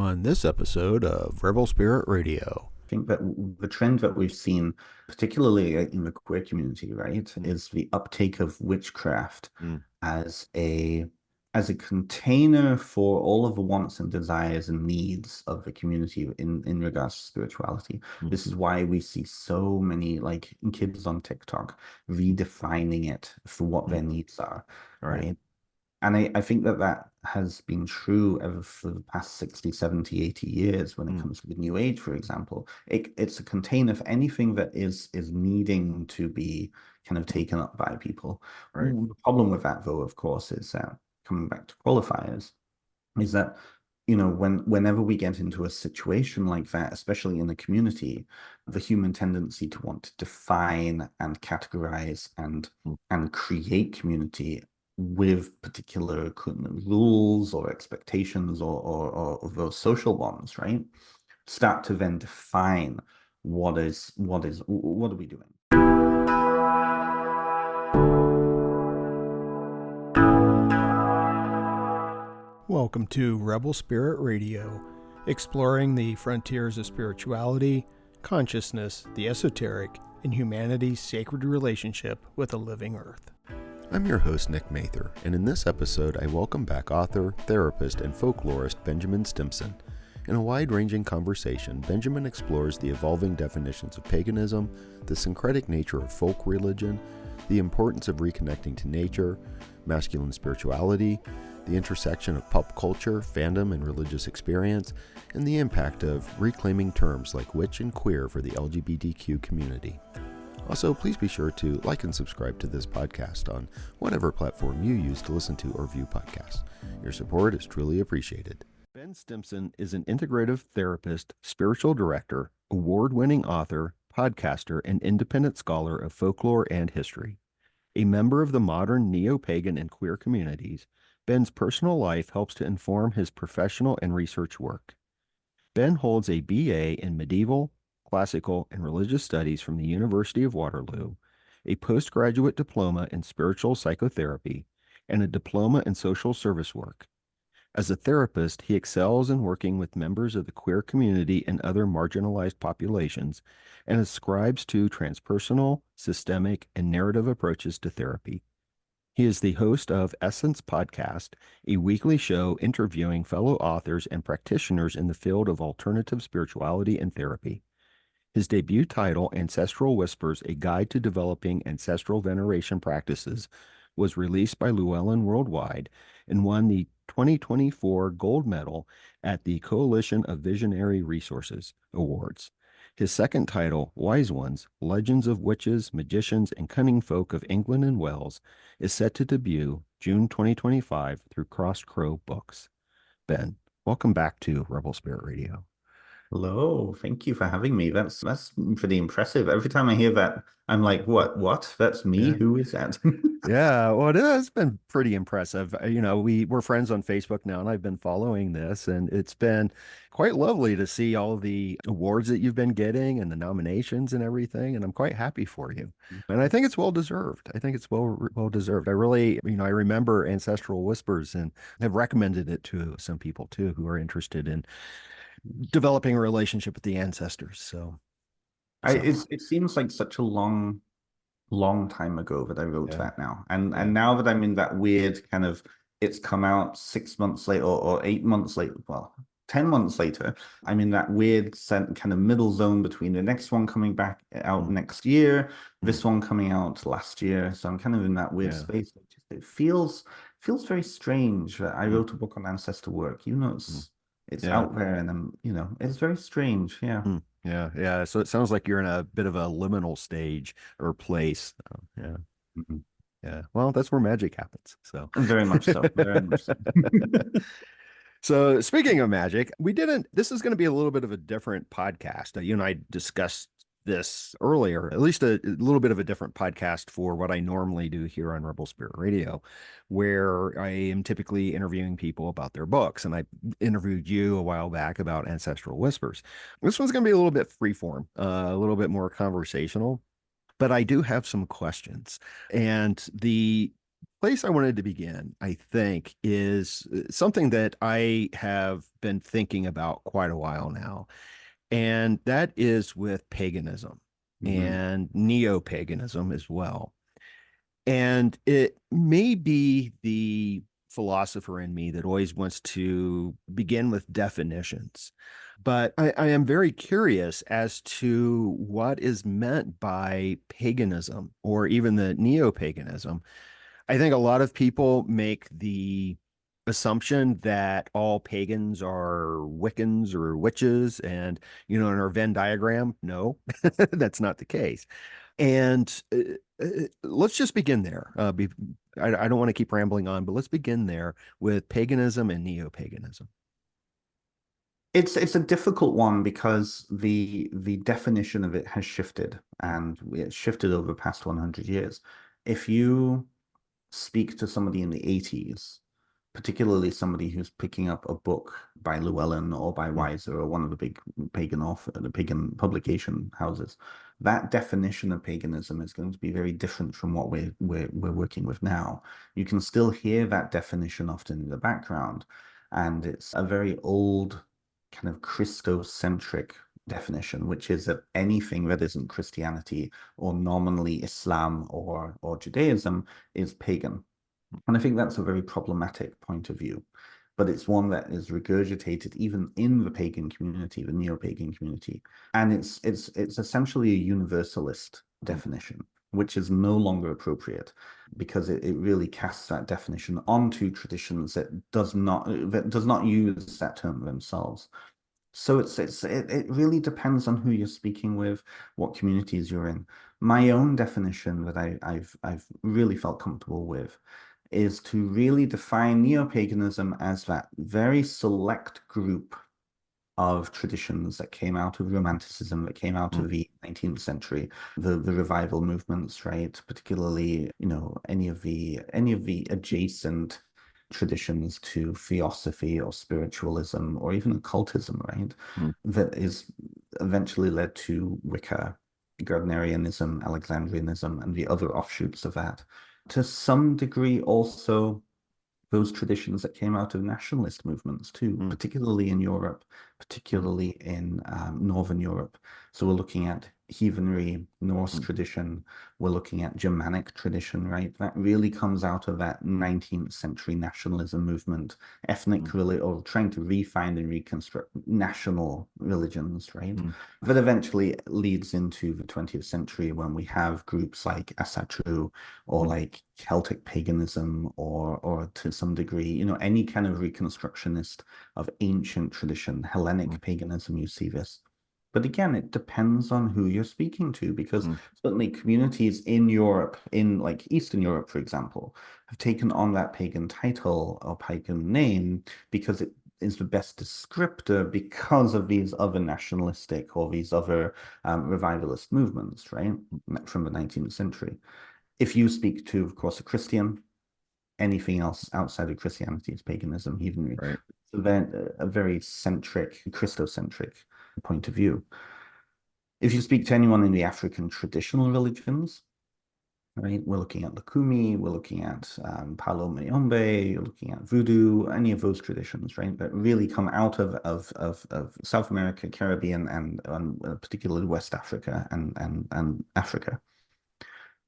on this episode of Rebel Spirit Radio. I think that the trend that we've seen, particularly in the queer community, right, is the uptake of witchcraft Mm. as a container for all of the wants and desires and needs of the community in regards to spirituality. Mm. This is why we see so many like kids on TikTok redefining it for what their needs are, All right. right? And I think that that has been true ever for the past 60, 70, 80 years when it comes to the New Age, for example. It's a container for anything that is needing to be kind of taken up by people. Right. The problem with that, though, of course, is coming back to qualifiers, is that, whenever we get into a situation like that, especially in the community, the human tendency to want to define and categorize and create community with particular rules or expectations or those social bonds, right? Start to then define what are we doing? Welcome to Rebel Spirit Radio, exploring the frontiers of spirituality, consciousness, the esoteric, and humanity's sacred relationship with the living earth. I'm your host, Nick Mather, and in this episode, I welcome back author, therapist, and folklorist Benjamin Stimpson. In a wide-ranging conversation, Benjamin explores the evolving definitions of paganism, the syncretic nature of folk religion, the importance of reconnecting to nature, masculine spirituality, the intersection of pop culture, fandom, and religious experience, and the impact of reclaiming terms like witch and queer for the LGBTQ community. Also, please be sure to like and subscribe to this podcast on whatever platform you use to listen to or view podcasts. Your support is truly appreciated. Ben Stimpson is an integrative therapist, spiritual director, award-winning author, podcaster, and independent scholar of folklore and history. A member of the modern neo-pagan and queer communities, Ben's personal life helps to inform his professional and research work. Ben holds a BA in medieval, classical, and religious studies from the University of Waterloo, a postgraduate diploma in spiritual psychotherapy, and a diploma in social service work. As a therapist, he excels in working with members of the queer community and other marginalized populations, and ascribes to transpersonal, systemic, and narrative approaches to therapy. He is the host of Essence Podcast, a weekly show interviewing fellow authors and practitioners in the field of alternative spirituality and therapy. His debut title, Ancestral Whispers, A Guide to Developing Ancestral Veneration Practices, was released by Llewellyn Worldwide and won the 2024 Gold Medal at the Coalition of Visionary Resources Awards. His second title, Wise Ones, Legends of Witches, Magicians, and Cunning Folk of England and Wales, is set to debut June 2025 through Cross Crow Books. Ben, welcome back to Rebel Spirit Radio. Hello, thank you for having me. That's pretty impressive. Every time I hear that, I'm like, what? That's me? Yeah. Who is that? Yeah, well, it has been pretty impressive. We're friends on Facebook now, and I've been following this, and it's been quite lovely to see all the awards that you've been getting and the nominations and everything, and I'm quite happy for you. And I think it's well deserved. I think it's well deserved. I really, I remember Ancestral Whispers and have recommended it to some people too who are interested in developing a relationship with the ancestors. So It seems like such a long time ago that I wrote yeah, that now. And yeah. now that I'm in that weird kind of, it's come out 6 months later or 8 months later, well, 10 months later, I'm in that weird kind of middle zone between the next one coming back out next year, this one coming out last year. So I'm kind of in that weird space. It feels very strange that I wrote a book on ancestor work. It's Yeah. out there and it's very strange. Yeah. Yeah. So it sounds like you're in a bit of a liminal stage or place. Yeah. Mhm. Yeah. Well, that's where magic happens. So Very much so. Very much so. So speaking of magic, this is going to be a little bit of a different podcast. You and I discussed this earlier, at least a little bit of a different podcast for what I normally do here on Rebel Spirit Radio, where I am typically interviewing people about their books. And I interviewed you a while back about Ancestral Whispers. This one's going to be a little bit freeform, a little bit more conversational, but I do have some questions. And the place I wanted to begin, I think, is something that I have been thinking about quite a while now, and that is with paganism Hmm. and neo-paganism as well. And it may be the philosopher in me that always wants to begin with definitions. But I am very curious as to what is meant by paganism or even the neo-paganism. I think a lot of people make the assumption that all pagans are Wiccans or witches. And, in our Venn diagram, no, that's not the case. And let's just begin there. I don't want to keep rambling on, but let's begin there with paganism and neo-paganism. It's a difficult one because the definition of it has shifted, Mm, and it's shifted over the past 100 years. If you speak to somebody in the 80s, particularly somebody who's picking up a book by Llewellyn or by mm, Weiser or one of the big the pagan publication houses, that definition of paganism is going to be very different from what we're working with now. You can still hear that definition often in the background, and it's a very old kind of Christocentric definition, which is that anything that isn't Christianity or nominally Islam or Judaism is pagan. And I think that's a very problematic point of view. But it's one that is regurgitated even in the pagan community, the neo-pagan community. And it's essentially a universalist mm, definition, which is no longer appropriate because it really casts that definition onto traditions that does not use that term themselves. So it really depends on who you're speaking with, what communities you're in. My own definition that I've really felt comfortable with is to really define neo-paganism as that very select group of traditions that came out of Romanticism, that came out mm, of the 19th century, the revival movements, right? Particularly, any of the adjacent traditions to theosophy or spiritualism or even occultism, right? mm, That is eventually led to Wicca, Gardnerianism, Alexandrianism, and the other offshoots of that. To some degree, also those traditions that came out of nationalist movements too, mm, particularly in Europe, mm, particularly in Northern Europe. So we're looking at heathenry, Norse mm, tradition, we're looking at Germanic tradition, right? That really comes out of that 19th century nationalism movement, mm, or trying to refine and reconstruct national religions, right? mm, That eventually leads into the 20th century when we have groups like Asatru or mm, like Celtic paganism or to some degree, any kind of reconstructionist of ancient tradition, mm, Hellenic paganism, you see this. But again, it depends on who you're speaking to, because mm, certainly communities in Europe, in like Eastern Europe, for example, have taken on that pagan title or pagan name because it is the best descriptor because of these other nationalistic or these other revivalist movements, right, from the 19th century. If you speak to, of course, a Christian, anything else outside of Christianity is paganism, heathenry. right. So then a very centric, Christocentric point of view. If you speak to anyone in the African traditional religions, right, we're looking at Lukumi, we're looking at Palo Mayombe, you're looking at Voodoo, any of those traditions, right, that really come out of South America, Caribbean, and particularly West Africa and Africa.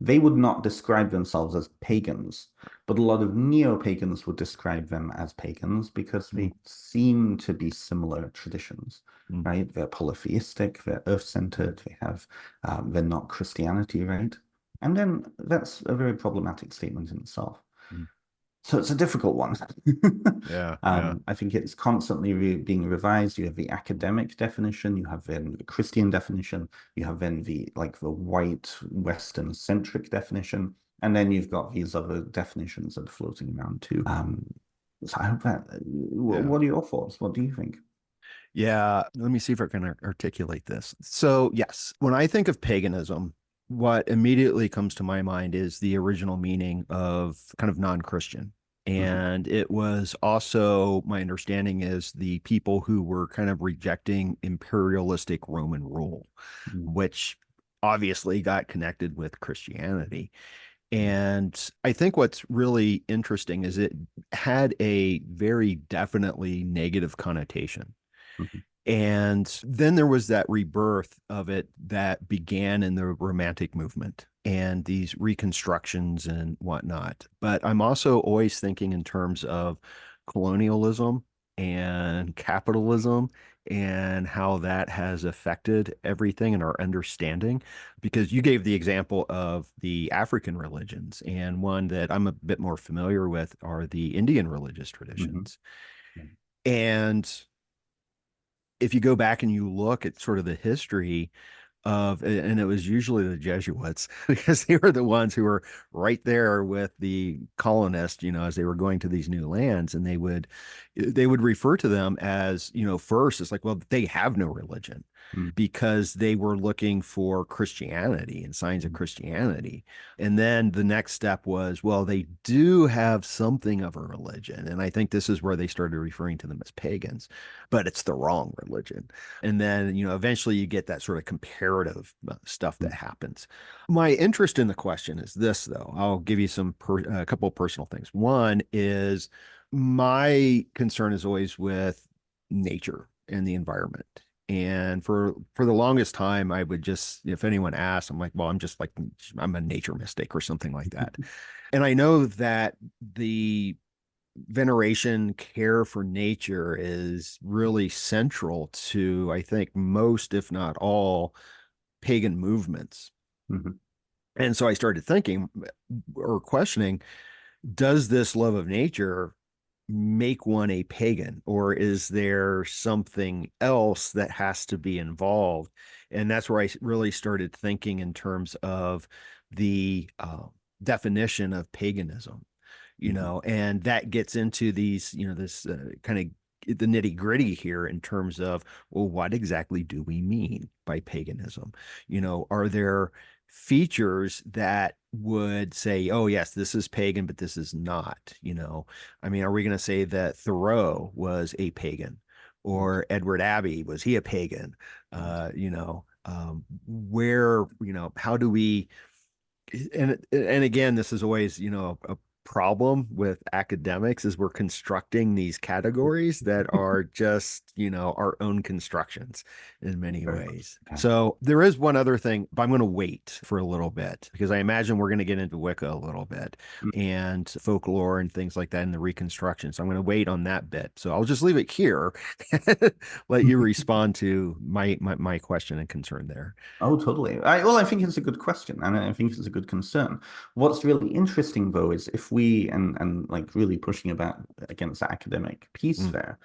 They would not describe themselves as pagans, but a lot of neo-pagans would describe them as pagans because Mm, they seem to be similar traditions, mm, right? They're polytheistic, they're earth-centered, they're not Christianity, right? And then that's a very problematic statement in itself. mm. So it's a difficult one. Yeah, yeah. I think it's constantly being revised. You have the academic definition, you have then the Christian definition, you have then the white Western centric definition, and then you've got these other definitions that are floating around too. So I hope that. Yeah. What are your thoughts? What do you think? Yeah, let me see if I can articulate this. So, yes, when I think of paganism, what immediately comes to my mind is the original meaning of kind of non-Christian. Mhm. And it was also, my understanding is the people who were kind of rejecting imperialistic Roman rule, Mhm. which obviously got connected with Christianity. And I think what's really interesting is it had a very definitely negative connotation. Mhm. And then there was that rebirth of it that began in the Romantic movement and these reconstructions and whatnot. But I'm also always thinking in terms of colonialism and capitalism and how that has affected everything in our understanding. Because you gave the example of the African religions, and one that I'm a bit more familiar with are the Indian religious Mhm. traditions. Yeah. And if you go back and you look at sort of the history of, and it was usually the Jesuits because they were the ones who were right there with the colonists, as they were going to these new lands, and they would refer to them as, first it's like, well, they have no religion Mm. because they were looking for Christianity and signs of Mm. Christianity. And then the next step was, well, they do have something of a religion. And I think this is where they started referring to them as pagans, but it's the wrong religion. And then, eventually you get that sort of comparative stuff that Mm. happens. My interest in the question is this, though. I'll give you a couple of personal things. One is my concern is always with nature and the environment. And for the longest time, I would just, if anyone asked, I'm like, well, I'm a nature mystic or something like that. And I know that the veneration, care for nature is really central to, I think, most, if not all, pagan movements. Mhm. And so I started thinking or questioning, does this love of nature make one a pagan, or is there something else that has to be involved? And that's where I really started thinking in terms of the definition of paganism, Mhm. and that gets into these, this kind of the nitty gritty here in terms of, well, what exactly do we mean by paganism? Are there features that would say, oh, yes, this is pagan, but this is not? I mean, are we going to say that Thoreau was a pagan, Yes. or Edward Abbey, was he a pagan? Yes. Where, how do we, and again, this is always, a problem with academics, is we're constructing these categories that are just, our own constructions in many Very much. ways. Yeah. So there is one other thing, but I'm going to wait for a little bit because I imagine we're going to get into Wicca a little bit Mm. and folklore and things like that in the reconstruction. So I'm going to wait on that bit. So I'll just leave it here, let you respond to my question and concern there. Oh, totally. Well, I think it's a good question, and I think it's a good concern. What's really interesting, though, is if we and like really pushing about against the academic piece Mm, there,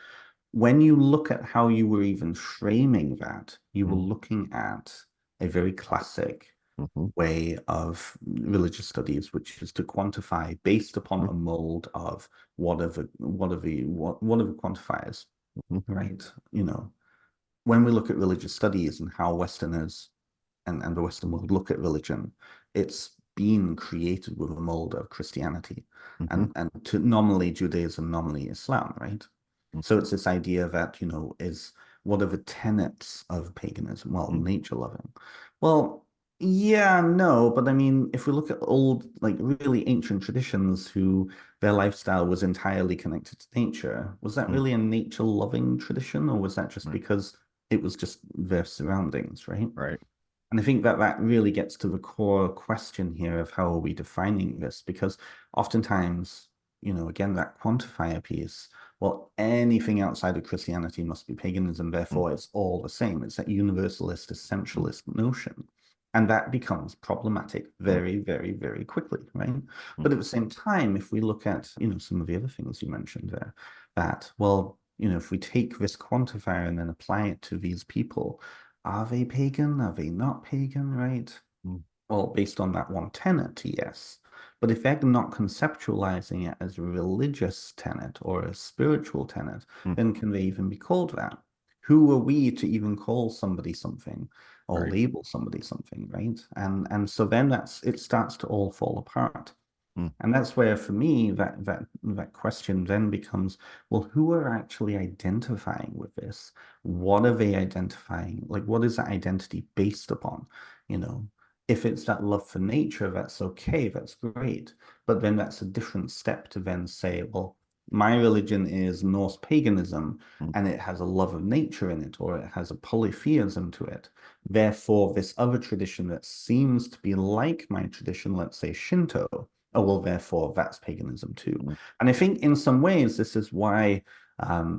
when you look at how you were even framing that, you were mm, looking at a very classic mhm, way of religious studies, which is to quantify based upon mm, a mold of what are the quantifiers, mhm, right? When we look at religious studies and how Westerners and the Western world look at religion, it's been created with a mold of Christianity mhm, and to nominally Judaism, nominally Islam, right? So it's this idea that, is what are the tenets of paganism? Well, mhm, nature loving. Well, yeah, no, but I mean, if we look at old, like really ancient traditions who their lifestyle was entirely connected to nature, was that mm, really a nature loving tradition, or was that just right, because it was just their surroundings, right? right. And I think that that really gets to the core question here of how are we defining this? Because oftentimes, again, that quantifier piece, well, anything outside of Christianity must be paganism, Mm, therefore it's all the same. It's that universalist, mm, essentialist notion. And that becomes problematic mm, very, very, very quickly, right? mm, But at the same time, if we look at, some of the other things you mentioned there, that, well, if we take this quantifier and then apply it to these people, are they pagan? Are they not pagan, right? mm, Well, based on that one tenet, yes. But if they're not conceptualizing it as a religious tenet or a spiritual tenet, mm, then can they even be called that? Who are we to even call somebody something or right. label somebody something, right? And so then it starts to all fall apart. Mm, And that's where, for me, that question then becomes, well, who are actually identifying with this? What are they identifying? Like, what is that identity based upon? You know? If it's that love for nature, that's okay, that's great. But then that's a different step to then say, well, my religion is Norse paganism Mm, and it has a love of nature in it, or it has a polytheism to it. Therefore, this other tradition that seems to be like my tradition, let's say Shinto, oh, well, therefore that's paganism too. mm, And I think in some ways, this is why,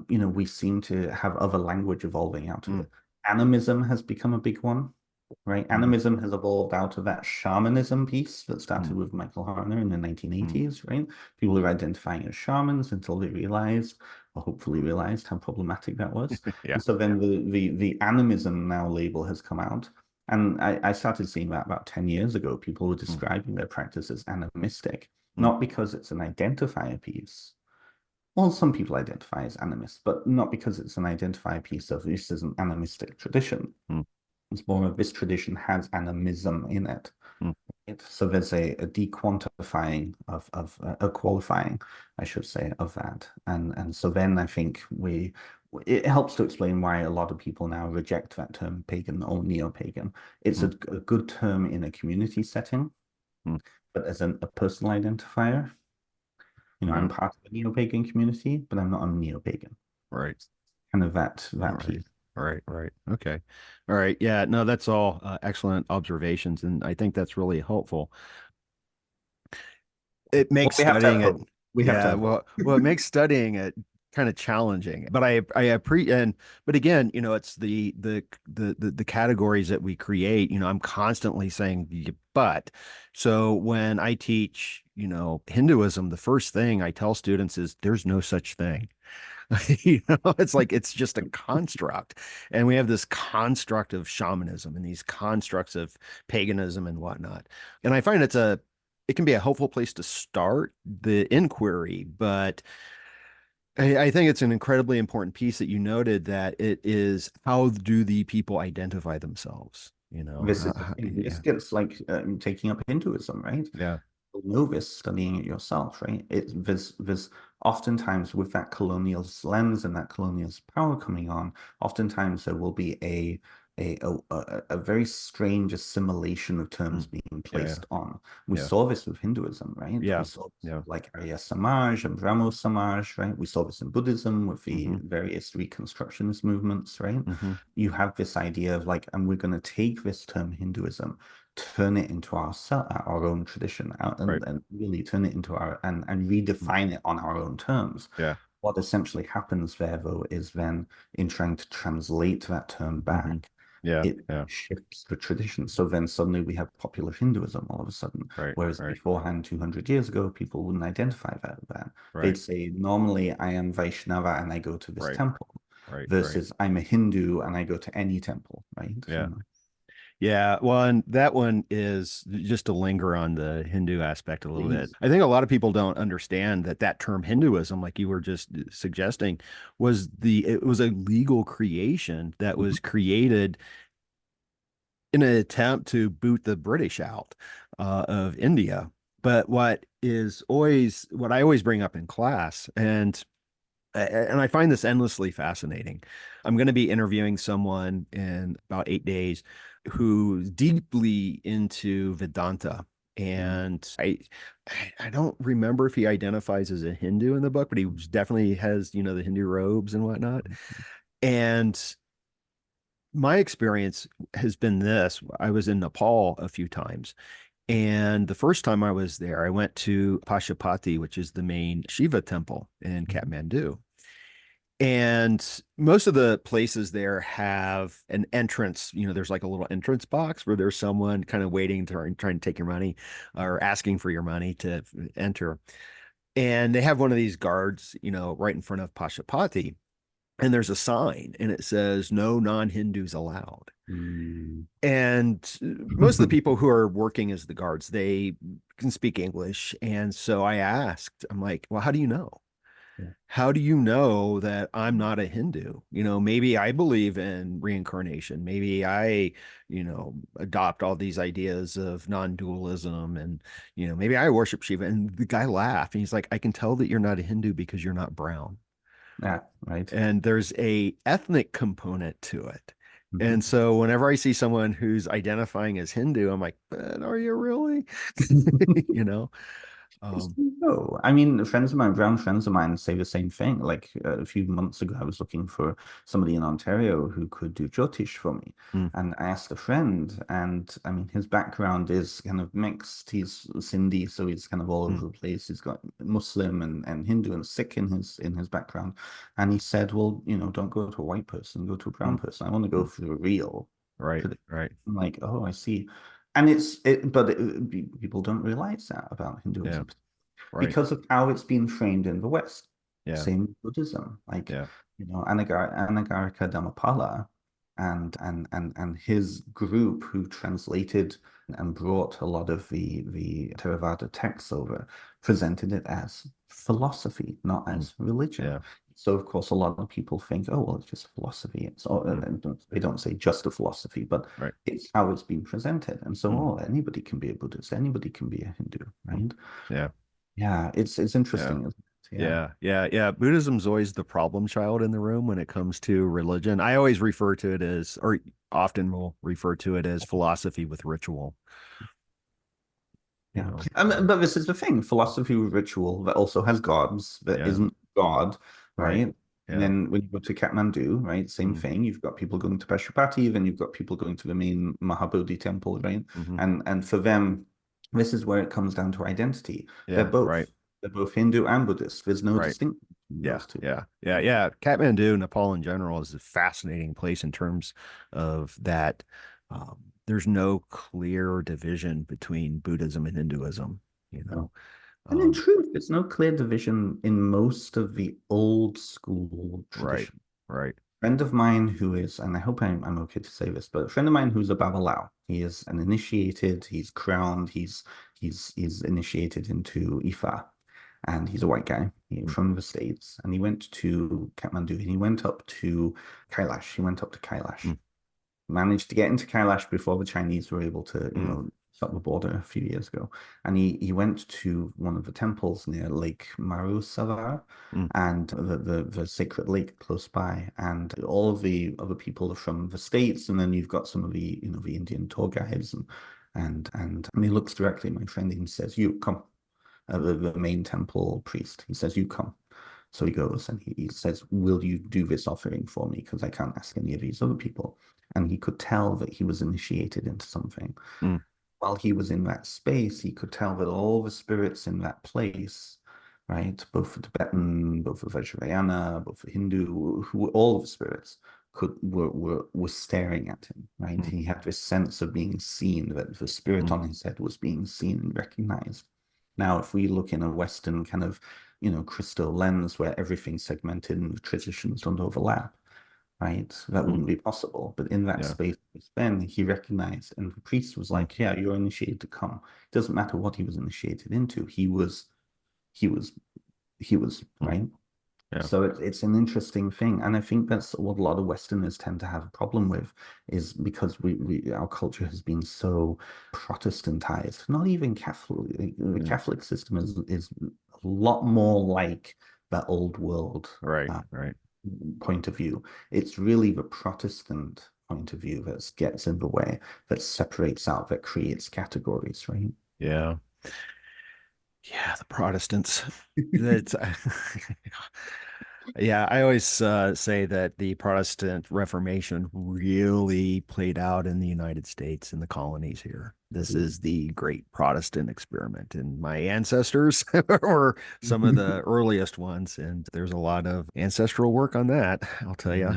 we seem to have other language evolving out of mm, it. Animism has become a big one, right? mm, Animism has evolved out of that shamanism piece that started mm, with Michael Harner in the mm. 1980s, right? People were identifying as shamans until they realized, or hopefully realized, how problematic that was. Yeah. And so then the animism now label has come out. And I started seeing that about 10 years ago. People were Mm, describing their practice as animistic, mm, not because it's an identifier piece. Well, some people identify as animists, but not because it's an identifier piece of this is an animistic tradition. mm, It's more of this tradition has animism in it. mm, So there's a dequantifying of a qualifying, I should say, of that. And so then I think it helps to explain why a lot of people now reject that term pagan or neo-pagan. It's mm, a good term in a community setting, mm. but as a personal identifier, I'm Yeah. part of a neo-pagan community, but I'm not a neo-pagan. Right. Kind of that Right. piece. Right. Right. Okay. All right. Yeah. No, that's all excellent observations, and I think that's really helpful. It Well, makes we have to have studying it, hope. We have to yeah, have hope. well, it makes studying it kind of challenging. But I appreciate, and but again, it's the categories that we create. I'm constantly saying but. So when I teach, Hinduism, the first thing I tell students is there's no such thing. It's like it's just a construct. And we have this construct of shamanism and these constructs of paganism and whatnot. And I find it can be a helpful place to start the inquiry, but I think it's an incredibly important piece that you noted that it is how do the people identify themselves? This is the thing. This Yeah, gets like taking up Hinduism, right? yeah, You'll know this studying it yourself, right? There's oftentimes with that colonialist lens and that colonialist power coming on, oftentimes there will be a very strange assimilation of terms mm, being yeah, placed on. We yeah, saw this with Hinduism, right? We yeah, saw this yeah, with like Arya Samaj and Brahmo Samaj, right? We saw this in Buddhism with the hmm, various Reconstructionist movements, right? hmm, You have this idea of like, and we're going to take this term Hinduism, turn it into our own tradition, right, and really turn it into and mm, redefine it on our own terms. yeah, What essentially happens there, though, is then in trying to translate that term hmm, back, yeah, it yeah, shifts the tradition. So then suddenly we have popular Hinduism all of a sudden, right, whereas right, beforehand, 200 years ago, people wouldn't identify that. right, They'd say, normally I am Vaishnava and I go to this right, temple, right, right, versus I'm a Hindu and I go to any temple, right? yeah. Yeah, well, and that one is just to linger on the Hindu aspect a little bit. Please. I think a lot of people don't understand that term Hinduism, like you were just suggesting, it was a legal creation that Mhm. was created in an attempt to boot the British out of India. But what I always bring up in class, and I find this endlessly fascinating. I'm going to be interviewing someone in about 8 days who's deeply into Vedanta. Mhm. And I don't remember if he identifies as a Hindu in the book, but he definitely has, the Hindu robes and whatnot. And my experience has been this. I was in Nepal a few times. And the first time I was there, I went to Pashupati, which is the main Shiva temple in Kathmandu. And most of the places there have an entrance, there's like a little entrance box where there's someone kind of waiting to trying to take your money or asking for your money to enter. And they have one of these guards, right in front of Pashupati. And there's a sign and it says, no non-Hindus allowed. Mm. And most of the people who are working as the guards, they can speak English. And so I asked, I'm like, well, how do you know? Yeah. How do you know that I'm not a Hindu? Maybe I believe in reincarnation. Maybe I, adopt all these ideas of non-dualism and, maybe I worship Shiva. And the guy laughed and he's like, I can tell that you're not a Hindu because you're not brown. Yeah, right. And there's a ethnic component to it. Mhm. And so whenever I see someone who's identifying as Hindu, I'm like, but are you really? You know? Um, No, I mean, friends of mine, brown friends of mine, say the same thing. Like a few months ago, I was looking for somebody in Ontario who could do Jyotish for me. mm, And I asked a friend, and I mean, his background is kind of mixed. He's Sindhi, so he's kind of all mm, over the place. He's got Muslim and Hindu and Sikh in his background. And he said, well, don't go to a white person, go to a brown mm, person. I want to go mm. for the real. Right, tradition." right. I'm like, oh, I see. And people don't realize that about Yeah, Hinduism right. because of how it's been framed in the West. Yeah, Same with Buddhism, like yeah. Anagarika Dhammapada and his group who translated and brought a lot of the Theravada texts over, presented it as philosophy, not Mm, as religion. yeah. So of course, a lot of people think, oh well, it's just philosophy. Mm, They don't say just a philosophy, but right. it's how it's been presented. And so, Mm, oh, anybody can be a Buddhist, anybody can be a Hindu, mm. right? Yeah, Yeah, it's yeah. interesting, isn't it? Yeah. Yeah, yeah, yeah. Buddhism's always the problem child in the room when it comes to religion. I always refer to it as, or often will refer to it as philosophy with ritual, you Yeah. know. But this is the thing, philosophy with ritual that also has gods, that Yeah, isn't God, right. right? And Yeah. then when you go to Kathmandu, right, same Mm, thing. You've got people going to Pashupati, then you've got people going to the main Mahabodhi temple, right? hmm. And for them, this is where it comes down to identity. They're Yeah, right, both. They're both Hindu and Buddhist. There's no right. distinction between Yeah, those two. yeah, yeah, yeah. Kathmandu, Nepal in general is a fascinating place in terms of that. There's no clear division between Buddhism and Hinduism, you No. know. And in Um, truth, there's no clear division in most of the old school right, tradition. right. Friend of mine who is, and I hope I'm okay to say this, but a friend of mine who's a Babalao. He is an initiated, he's crowned, he's initiated into Ifa, and he's a white guy Mm, from the States. And he went to Kathmandu and he went up to Kailash. He went up to Kailash, mm, managed to get into Kailash before the Chinese were able to, mm, shut the border a few years ago. And he went to one of the temples near Lake Marusavar mm, and the sacred lake close by. And all of the other people are from the States, and then you've got some of the Indian tour guides and he looks directly at my friend and he says, "You come." The main temple priest. He says, "You come." So he goes and he says, "Will you do this offering for me? Because I can't ask any of these other people." And he could tell that he was initiated into something. mm, While he was in that space, he could tell that all the spirits in that place, right, both the Tibetan, both the Vajrayana, both the Hindu, all of the spirits were staring at him, right? mm, He had this sense of being seen, that the spirit mm, on his head was being seen and recognized. Now, if we look in a Western kind of, crystal lens where everything's segmented and the traditions don't overlap, right? That mm. wouldn't be possible. But in that Yeah. space, then he recognized, and the priest was Mm, like, "Yeah, you're initiated to come." It doesn't matter what he was initiated into. He was, he was mm. right. Yeah. So it's an interesting thing, and I think that's what a lot of Westerners tend to have a problem with, is because we our culture has been so Protestantized. Not even Catholic. The Mm. Catholic system is a lot more like that old world Right, uh, right. point of view. It's really the Protestant point of view that gets in the way, that separates out, that creates categories, right? Yeah. Yeah, the Protestants. That's yeah, I always say that the Protestant Reformation really played out in the United States in the colonies here. This is the great Protestant experiment, and my ancestors were some of the earliest ones, and there's a lot of ancestral work on that, I'll tell you.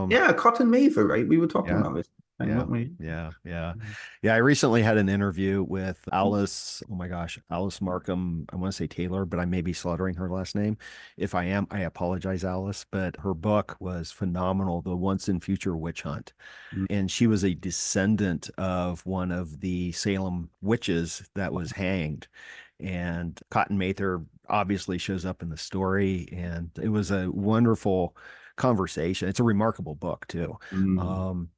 Yeah, Cotton Mather, right? We were talking Yeah. about this, Yeah. weren't we? Yeah. Yeah. Yeah. I recently had an interview with Alice. Oh my gosh. Alice Markham. I want to say Taylor, but I may be slaughtering her last name. If I am, I apologize, Alice. But her book was phenomenal. The Once and Future Witch Hunt. And she was a descendant of one of the Salem witches that was hanged. And Cotton Mather obviously shows up in the story. And it was a wonderful conversation. It's a remarkable book, too. Mm, Um,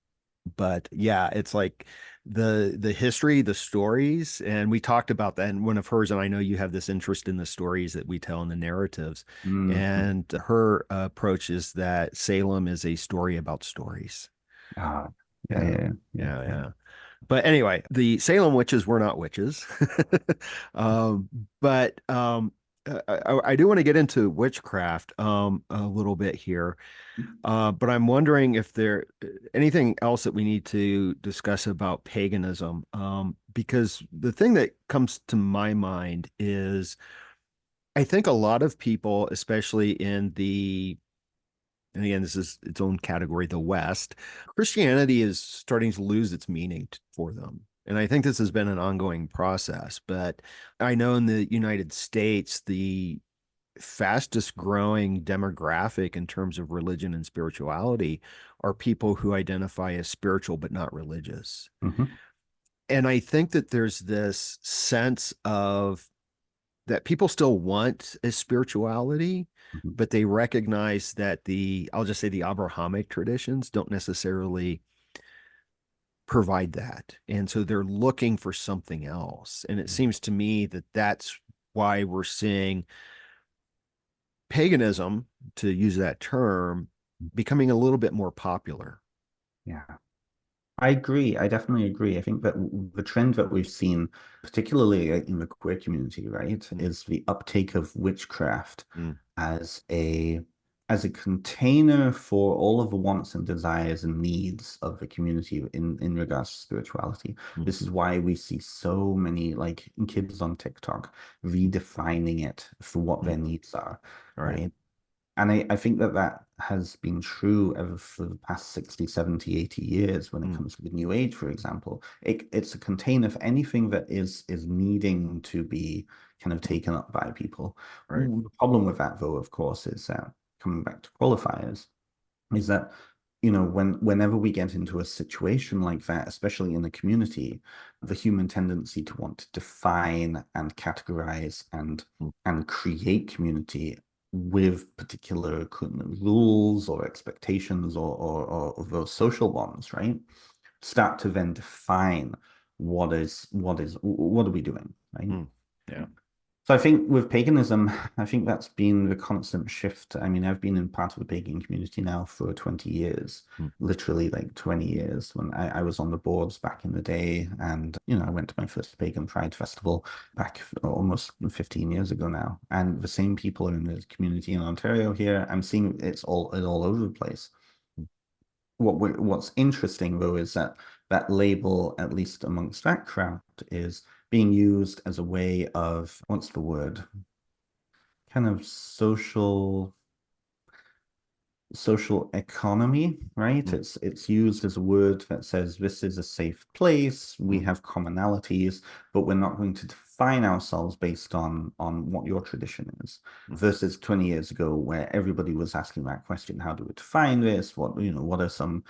but yeah, it's like the history, the stories, and we talked about that in one of hers, and I know you have this interest in the stories that we tell in the narratives. mm. And her approach is that Salem is a story about stories. Ah, Yeah, Yeah. yeah, yeah, Yeah. yeah. Yeah. But anyway, the Salem witches were not witches. Um, but I do want to get into witchcraft a little bit here. But I'm wondering if there anything else that we need to discuss about paganism. Because the thing that comes to my mind is I think a lot of people, especially in and again, this is its own category, the West, Christianity is starting to lose its meaning for them. And I think this has been an ongoing process. But I know in the United States, the fastest growing demographic in terms of religion and spirituality are people who identify as spiritual but not religious. Hmm. And I think that there's this sense of that people still want a spirituality, Hmm. but they recognize that I'll just say the Abrahamic traditions don't necessarily provide that. And so they're looking for something else. And it seems to me that that's why we're seeing paganism, to use that term, becoming a little bit more popular. Yeah. I agree. I definitely agree. I think that the trend that we've seen, particularly in the queer community, right, Mm, is the uptake of witchcraft mm, as a container for all of the wants and desires and needs of the community in regards to spirituality. mm, This is why we see so many like kids on TikTok redefining it for what mm. their needs are, All right. right? And I think that that has been true ever for the past 60, 70, 80 years when it Mm, comes to the New Age, for example. It's a container for anything that is needing to be kind of taken up by people. right. The problem with that, though, of course, is coming back to qualifiers, is that whenever we get into a situation like that, especially in the community, the human tendency to want to define and categorize Mm, and create community with particular rules or expectations or those social bonds, right? Start to then define what are we doing, right? mm. Yeah. So I think with paganism, I think that's been the constant shift. I mean, I've been in part of the pagan community now for 20 years, Mm, literally like 20 years when I was on the boards back in the day. And, I went to my first pagan pride festival back almost 15 years ago now. And the same people are in the community in Ontario here. I'm seeing it's all over the place. mm, What's interesting though is that that label, at least amongst that crowd, is being used as a way of, what's the word? Kind of social economy, right? mm, It's used as a word that says this is a safe place, we mm, have commonalities, but we're not going to define ourselves based on what your tradition is. mm, Versus 20 years ago, where everybody was asking that question, how do we define this? What are some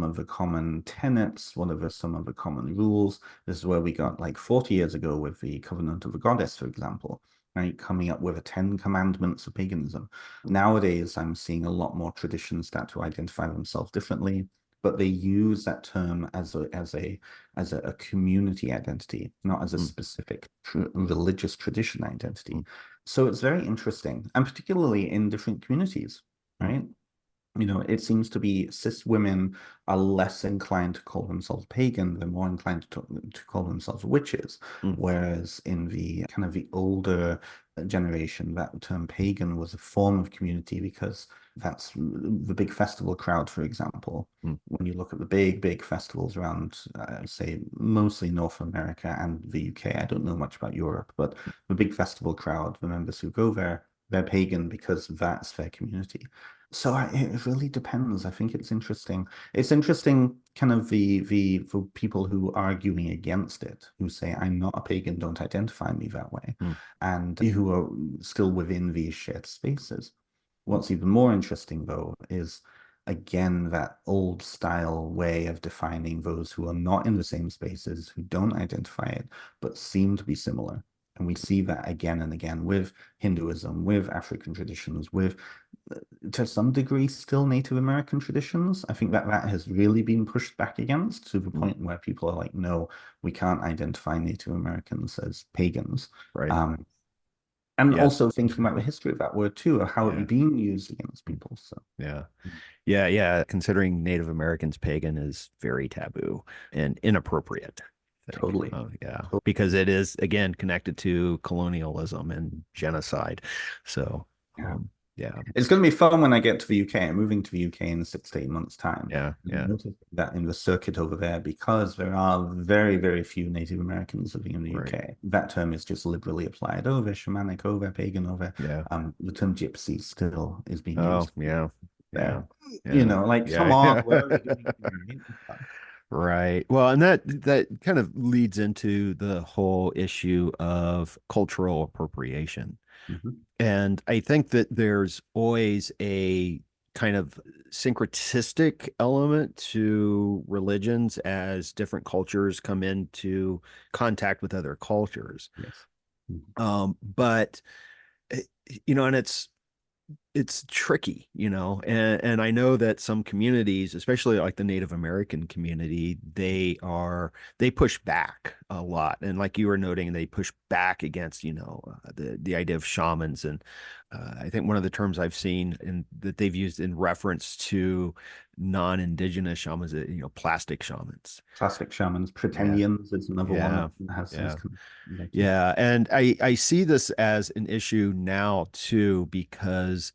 of the common tenets? Some of the common rules? This is where we got like 40 years ago with the Covenant of the Goddess, for example, right? Coming up with the 10 commandments of paganism. Nowadays, I'm seeing a lot more traditions start to identify themselves differently, but they use that term as a community identity, not as a mm, specific religious tradition mm, identity. So it's very interesting, and particularly in different communities, mm, right? It seems to be cis women are less inclined to call themselves pagan, they're more inclined to call themselves witches. mm, Whereas in the kind of the older generation, that term pagan was a form of community because that's the big festival crowd, for example. mm, When you look at the big, big festivals around, say, mostly North America and the UK, I don't know much about Europe, but the big festival crowd, the members who go there, they're pagan because that's their community. So it really depends. I think it's interesting. It's interesting, kind of the for people who are arguing against it, who say, "I'm not a pagan, don't identify me that way," mm, and who are still within these shared spaces. mm, What's even more interesting, though, is again that old style way of defining those who are not in the same spaces, who don't identify it, but seem to be similar. And we see that again and again with Hinduism, with African traditions, with to some degree still Native American traditions. I think that that has really been pushed back against to the mm. point where people are like, no, we can't identify Native Americans as pagans. Right. Um, And Yeah. also thinking about the history of that word too, or how it was Yeah. being used against people. So Yeah. Yeah. Yeah. Considering Native Americans pagan is very taboo and inappropriate, I think. totally. Oh, yeah. Totally. Because it is, again, connected to colonialism and genocide. So, Yeah. yeah. It's going to be fun when I get to the UK. I'm moving to the UK in 6 to 8 months' time. Yeah. And I Yeah. noticed that in the circuit over there, because there are very, very few Native Americans living in the Right. UK, that term is just liberally applied. Oh, they're shamanic, oh, they're pagan, oh, they're, Yeah. the term gypsy still is being Oh, used yeah. Yeah. there. Yeah. Like, come Yeah. on, where are we Yeah. going here? Right. Well, and that kind of leads into the whole issue of cultural appropriation. Mhm. And I think that there's always a kind of syncretistic element to religions as different cultures come into contact with other cultures. Yes. Mhm. But eh, and it's tricky, and I know that some communities, especially like the Native American community, they push back a lot, and like you were noting, they push back against the idea of shamans, and I think one of the terms I've seen in that they've used in reference to non-indigenous shamans, plastic shamans. Plastic shamans, Yeah, pretendians is another one yeah, that has yeah. come there too. Yeah, and I see this as an issue now too because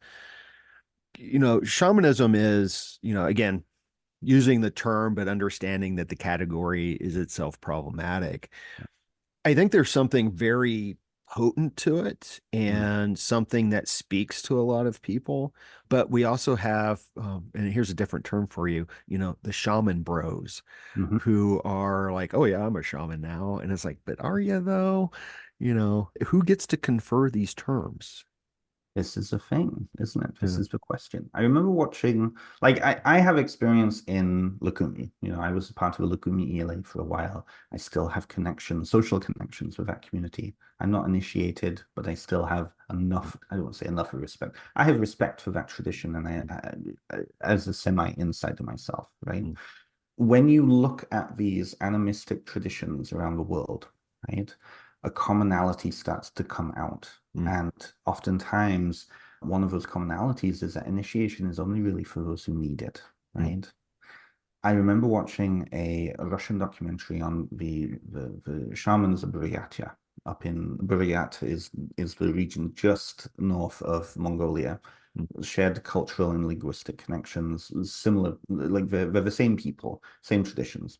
shamanism is, again, using the term, but understanding that the category is itself problematic. I think there's something very potent to it Mm-hmm. and something that speaks to a lot of people. But we also have, and here's a different term for you, the shaman bros Mm-hmm. who are like, oh, yeah, I'm a shaman now. And it's like, but are you though? Who gets to confer these terms? This is a thing, isn't it? This Yeah. is the question. I remember watching, like, I have experience in Lukumi. I was a part of a Lukumi ELA for a while. I still have connections, social connections with that community. I'm not initiated, but I still have enough, I don't want to say enough of respect. I have respect for that tradition and as a semi-insider myself, right? Mm, When you look at these animistic traditions around the world, right, a commonality starts to come out. mm, And oftentimes, one of those commonalities is that initiation is only really for those who need it, mm, right? I remember watching a Russian documentary on the shamans of Buryatia. Up in Buryat is the region just north of Mongolia, mm, shared cultural and linguistic connections, similar, like they're the same people, same traditions.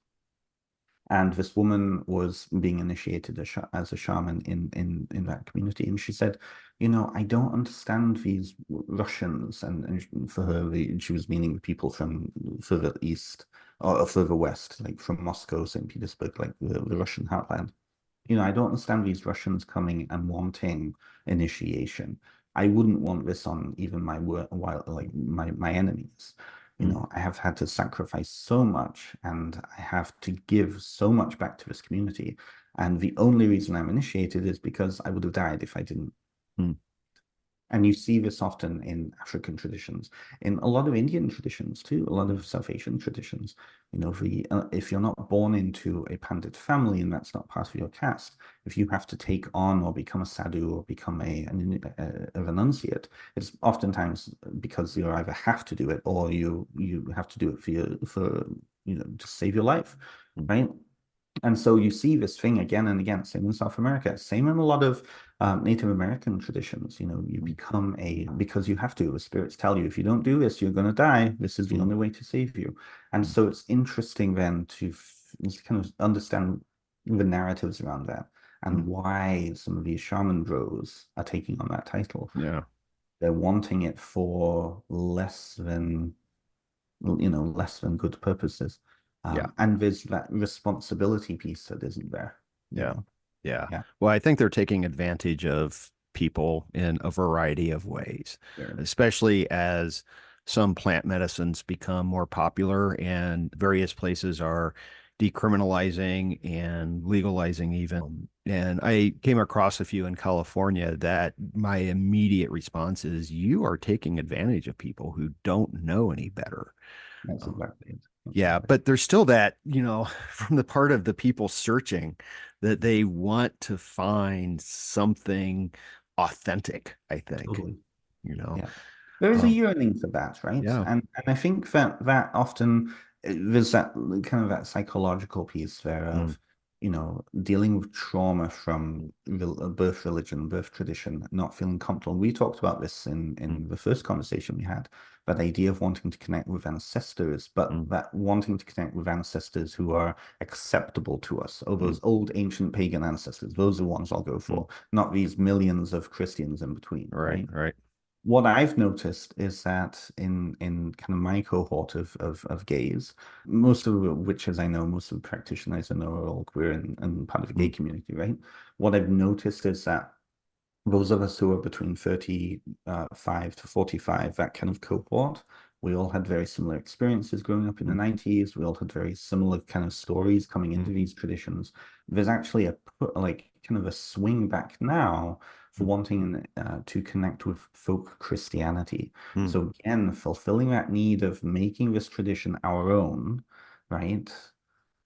And this woman was being initiated as a shaman in that community. And she said, I don't understand these Russians. And for her, she was meaning people from further east or further west, like from Moscow, St. Petersburg, like the Russian heartland. I don't understand these Russians coming and wanting initiation. I wouldn't want this on even my work, while like my enemies. mm, I have had to sacrifice so much and I have to give so much back to this community. And the only reason I'm initiated is because I would have died if I didn't. mm, And you see this often in African traditions, in a lot of Indian traditions too, a lot mm, of South Asian traditions. If you're not born into a Pandit family and that's not part of your caste, if you have to take on or become a sadhu or become a renunciate, it's oftentimes because you either have to do it or you have to do it for to save your life, mm, right? And so you see this thing again and again, same in South America, same in a lot of Native American traditions. You mm, become because you have to. The spirits tell you, if you don't do this, you're going to die. This is the mm, only way to save you. And mm, so it's interesting then to kind of understand the narratives around that mm. and why some of these shaman bros are taking on that title. Yeah. They're wanting it for less than good purposes. Yeah. And there's that responsibility piece that isn't there, you Yeah. know. Yeah. Yeah, Well, I think they're taking advantage of people in a variety of ways, very. especially as some plant medicines become more popular and various places are decriminalizing and legalizing even. And I came across a few in California that my immediate response is you are taking advantage of people who don't know any better. That's Um, exactly it. That's yeah, exactly but there's still that, from the part of the people searching that they want to find something authentic, I think, Totally. you know. Yeah. There is a Um, yearning for that, right? yeah. And I think that often there's that kind of that psychological piece there Mm, of, dealing with trauma from mm, birth religion, birth tradition, not feeling comfortable. We talked about this in mm, the first conversation we had, that idea of wanting to connect with ancestors, but mm, that wanting to connect with ancestors who are acceptable to us. Oh, mm, those old ancient pagan ancestors, those are the ones I'll go mm. for, not these millions of Christians in between, Right, right? right. What I've noticed is that in kind of my cohort of gays, most of which, as I know, most of the practitioners I know are all queer and part of the gay Mm, community, right? What I've noticed is that those of us who are between 35 to 45, that kind of cohort, we all had very similar experiences growing up in the mm, 90s. We all had very similar kind of stories coming mm, into these traditions. There's actually like kind of a swing back now for mm, wanting to connect with folk Christianity. mm, So again, fulfilling that need of making this tradition our own, right?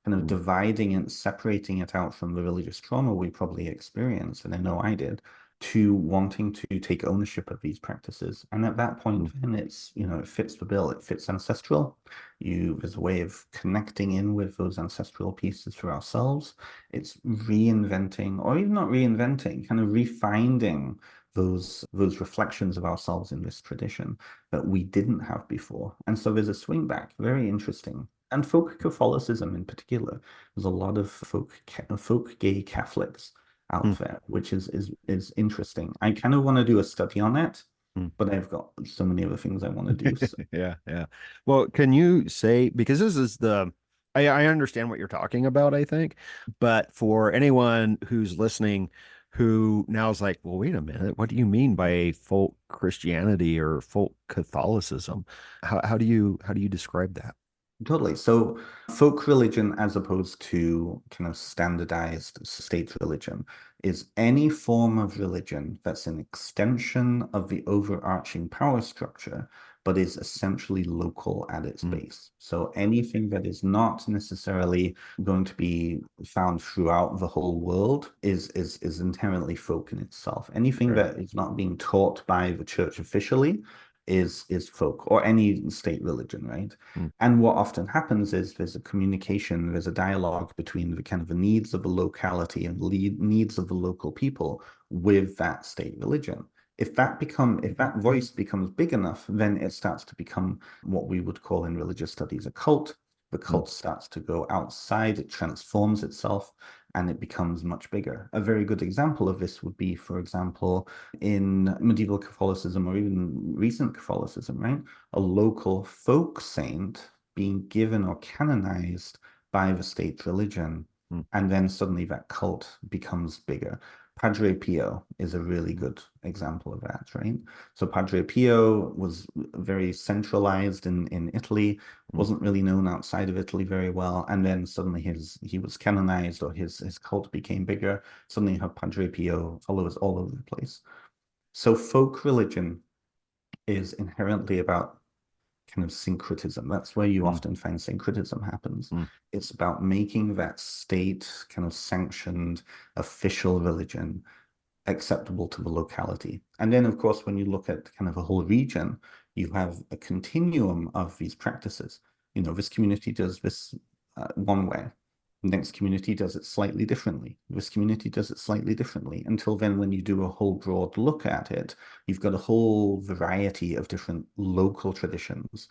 Kind of mm, dividing and separating it out from the religious trauma we probably experienced, and I know I did, to wanting to take ownership of these practices. And at that point, mm, then it's, it fits the bill. It fits ancestral. There's a way of connecting in with those ancestral pieces for ourselves. It's reinventing, or even not reinventing, kind of refinding those reflections of ourselves in this tradition that we didn't have before. And so there's a swing back, very interesting. And folk Catholicism in particular. There's a lot of folk gay Catholics mm, out there, which is interesting. I kind of want to do a study on it, mm. but I've got so many other things I want to do. So Yeah, yeah. Well, can you say, because this is I understand what you're talking about, I think, but for anyone who's listening who now is like, well, wait a minute, what do you mean by folk Christianity or folk Catholicism? How do you describe that? totally. So folk religion, as opposed to kind of standardized state religion, is any form of religion that's an extension of the overarching power structure, but is essentially local at its Mm, base. So anything that is not necessarily going to be found throughout the whole world is inherently folk in itself. Anything right. that is not being taught by the church officially is folk, or any state religion, right? Mm, And what often happens is there's a communication, there's a dialogue between the kind of the needs of the locality and needs of the local people with that state religion. If that voice becomes big enough, then it starts to become what we would call in religious studies a cult. The mm, cult starts to go outside, it transforms itself, and it becomes much bigger. A very good example of this would be, for example, in medieval Catholicism or even recent Catholicism, right? A local folk saint being given or canonized by the state religion, mm, and then suddenly that cult becomes bigger. Padre Pio is a really mm, good example of that, right? So Padre Pio was very centralized in Italy, mm, wasn't really known outside of Italy very well, and then suddenly he was canonized, or his cult became bigger. Suddenly you have Padre Pio followers all over the place. So folk religion is inherently about kind of syncretism. That's where you mm, often find syncretism happens. mm, It's about making that state kind of sanctioned official religion acceptable to the locality. And then, of course, when you look at kind of a whole region, you have a continuum of these practices. This community does this one way. The next community does it slightly differently. This community does it slightly differently. Until then, when you do a whole broad look at it, you've got a whole variety of different local traditions,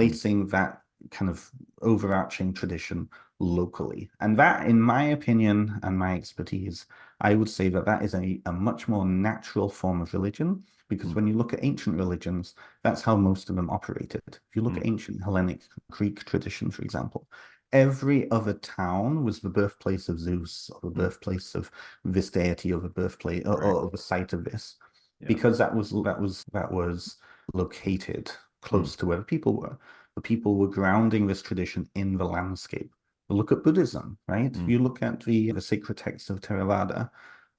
mm, placing that kind of overarching tradition locally. And that, in my opinion and my expertise, I would say that that is a much more natural form of religion, because mm, when you look at ancient religions, that's how most of them operated. If you look mm, at ancient Hellenic Greek tradition, for example, every other town was the birthplace of Zeus, or the mm. birthplace of this deity, or the birthplace Right. or the site of this, Yeah. because that was located Mm, close to where the people were. The people were grounding this tradition in the landscape. Look at Buddhism, right? mm, You look at the sacred texts of Theravada,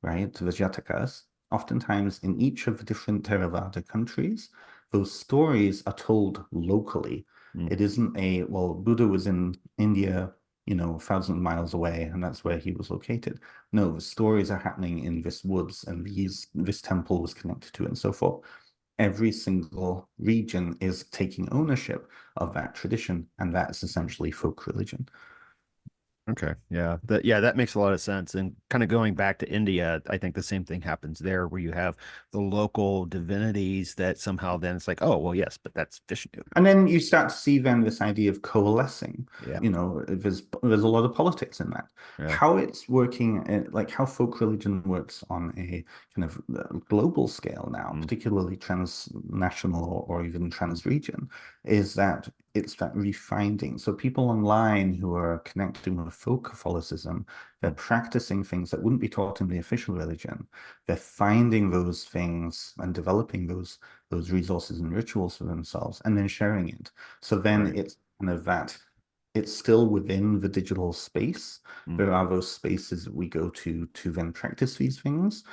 right? The Jatakas. Oftentimes, in each of the different Theravada countries, those stories are told locally. mm, It isn't well, Buddha was in India, thousands of miles away, and that's where he was located. No, the stories are happening in this woods, and this temple was connected to it, and so forth. Every single region is taking ownership of that tradition, and that's essentially folk religion. Okay. Yeah, that makes a lot of sense. And kind of going back to India, I think the same thing happens there where you have the local divinities that somehow then it's like, oh, well, yes, but that's Vishnu. And then you start to see then this idea of coalescing. Yeah. There's a lot of politics in that. Yeah. How it's working, like how folk religion works on a kind of global scale now, Mm, particularly transnational or even trans-region, is that it's that refinding. So people online who are connecting with folk Catholicism, they're mm, practicing things that wouldn't be taught in the official religion. They're finding those things and developing those resources and rituals for themselves and then sharing it. So then right. it's kind of that it's still within the digital space. Mm. There are those spaces that we go to then practice these things.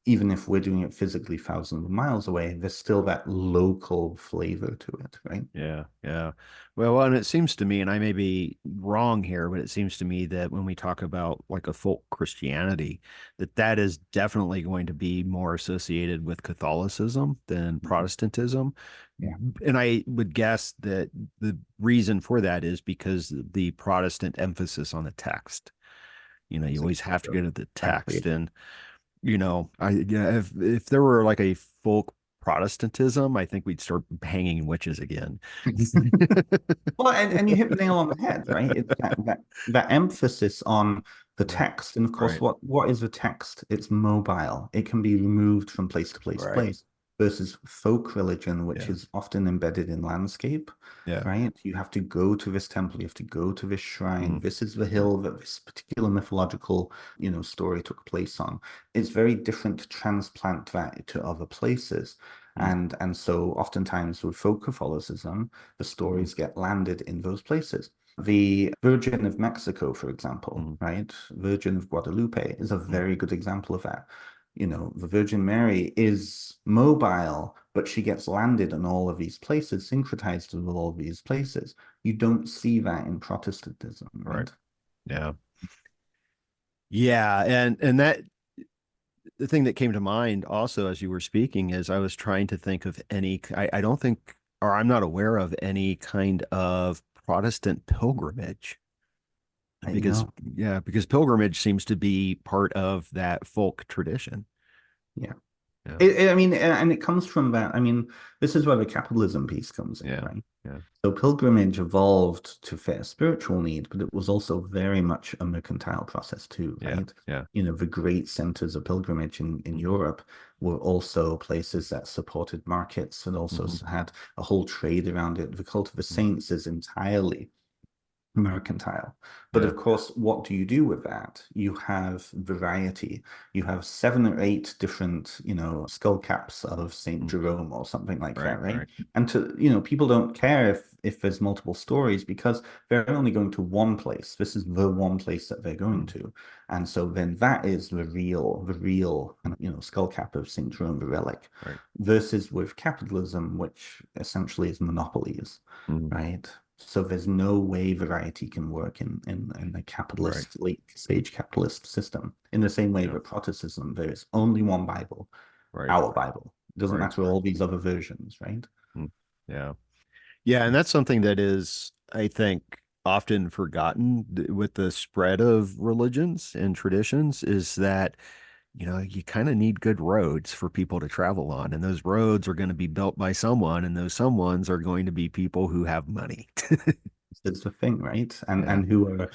Even if we're doing it physically thousands of miles away, there's still that local flavor to it, right? Yeah, yeah. Well, and it seems to me, and I may be wrong here, but it seems to me that when we talk about like a folk Christianity, that is definitely going to be more associated with Catholicism than Mhm. Protestantism. Yeah, And I would guess that the reason for that is because the Protestant emphasis on the text. You that's always have to go exactly to the exactly text, and if there were like a folk Protestantism, I think we'd start hanging witches again. it. Well, and you hit the nail on the head, right? It's that emphasis on the Yeah. text. And of course, Right. what is the text? It's mobile. It can be removed from place to place to Right. place versus folk religion, which Yeah. is often embedded in landscape, Yeah. right? You have to go to this temple, you have to go to this shrine. Mm. This is the Mm. hill that this particular mythological, story took place on. It's very different to transplant that to other places. Mm. And so oftentimes with folk Catholicism, the Mm. stories get landed in those places. The Virgin of Mexico, for example, Mm. right? Virgin of Guadalupe is a Mm. very good example of that. The Virgin Mary is mobile, but she gets landed in all of these places, syncretized with all of these places. You don't see that in Protestantism, Right. right? Yeah. Yeah. And that the thing that came to mind also as you were speaking is I was trying to think of I don't think, or I'm not aware of any kind of Protestant pilgrimage because, No. yeah, because pilgrimage seems to be part of that folk tradition. Yeah. Yeah. I mean, and it comes from that. I mean, this is where the capitalism piece comes in, Yeah. right? Yeah. So pilgrimage evolved to fit a spiritual need, but it was also very much a mercantile process too, Yeah. right? Yeah. The great centers of pilgrimage in Hmm. Europe were also places that supported markets and also Hmm. had a whole trade around it. The cult of the Hmm. saints is entirely mercantile. But Yeah. of course, what do you do with that? You have variety. You have 7 or 8 different, skull caps of Saint Mm. Jerome or something like Right. that, right? Right. And people don't care if there's multiple stories because they're only going to one place. This is the one place that they're going Mm. to. And so then that is the real, skull cap of Saint Jerome the relic, Right. versus with capitalism, which essentially is monopolies, Mm. right? So there's no way variety can work in a Right. capitalist, late stage capitalist system. In the same way Yeah. that Protestantism, there is only one Bible, Right. our Bible. It doesn't Right. matter all these other versions, right? Mm. Yeah. Yeah, and that's something that is, I think, often forgotten with the spread of religions and traditions is that, you kind of need good roads for people to travel on, and those roads are going to be built by someone, and those someones are going to be people who have money. It's the thing, right? And Yeah. and who are,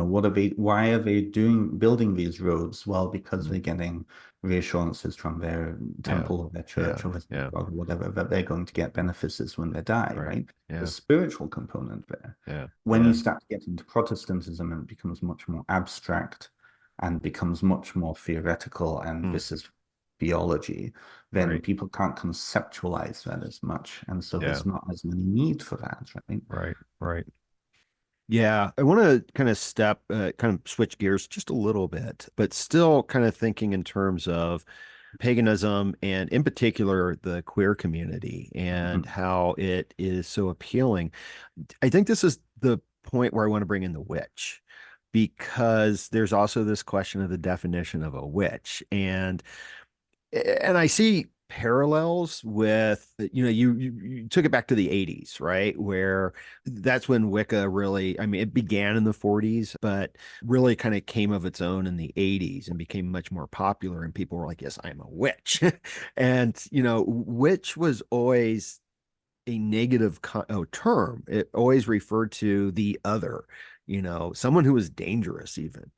what are they, why are they building these roads? Well, because Mm. they're getting reassurances from their Yeah. temple or their Yeah. church or their Yeah. God or whatever that they're going to get benefices when they die, Right. right? The Yeah. spiritual component there. Yeah. When you Yeah. start to get into Protestantism and it becomes much more abstract and becomes much more theoretical, and Mm. this is theology, then Right. people can't conceptualize that as much. And so Yeah. there's not as many need for that, right? Right. Right. Yeah, I want to kind of switch gears just a little bit, but still kind of thinking in terms of paganism and in particular the queer community and Mhm. how it is so appealing. I think this is the point where I want to bring in the witch. because there's also this question of the definition of a witch. And I see parallels with, you took it back to the 80s, right? Where that's when Wicca really, I mean, it began in the 40s, but really kind of came of its own in the 80s and became much more popular. And people were like, yes, I'm a witch. And, witch was always a negative term. It always referred to the other, someone who was dangerous, even.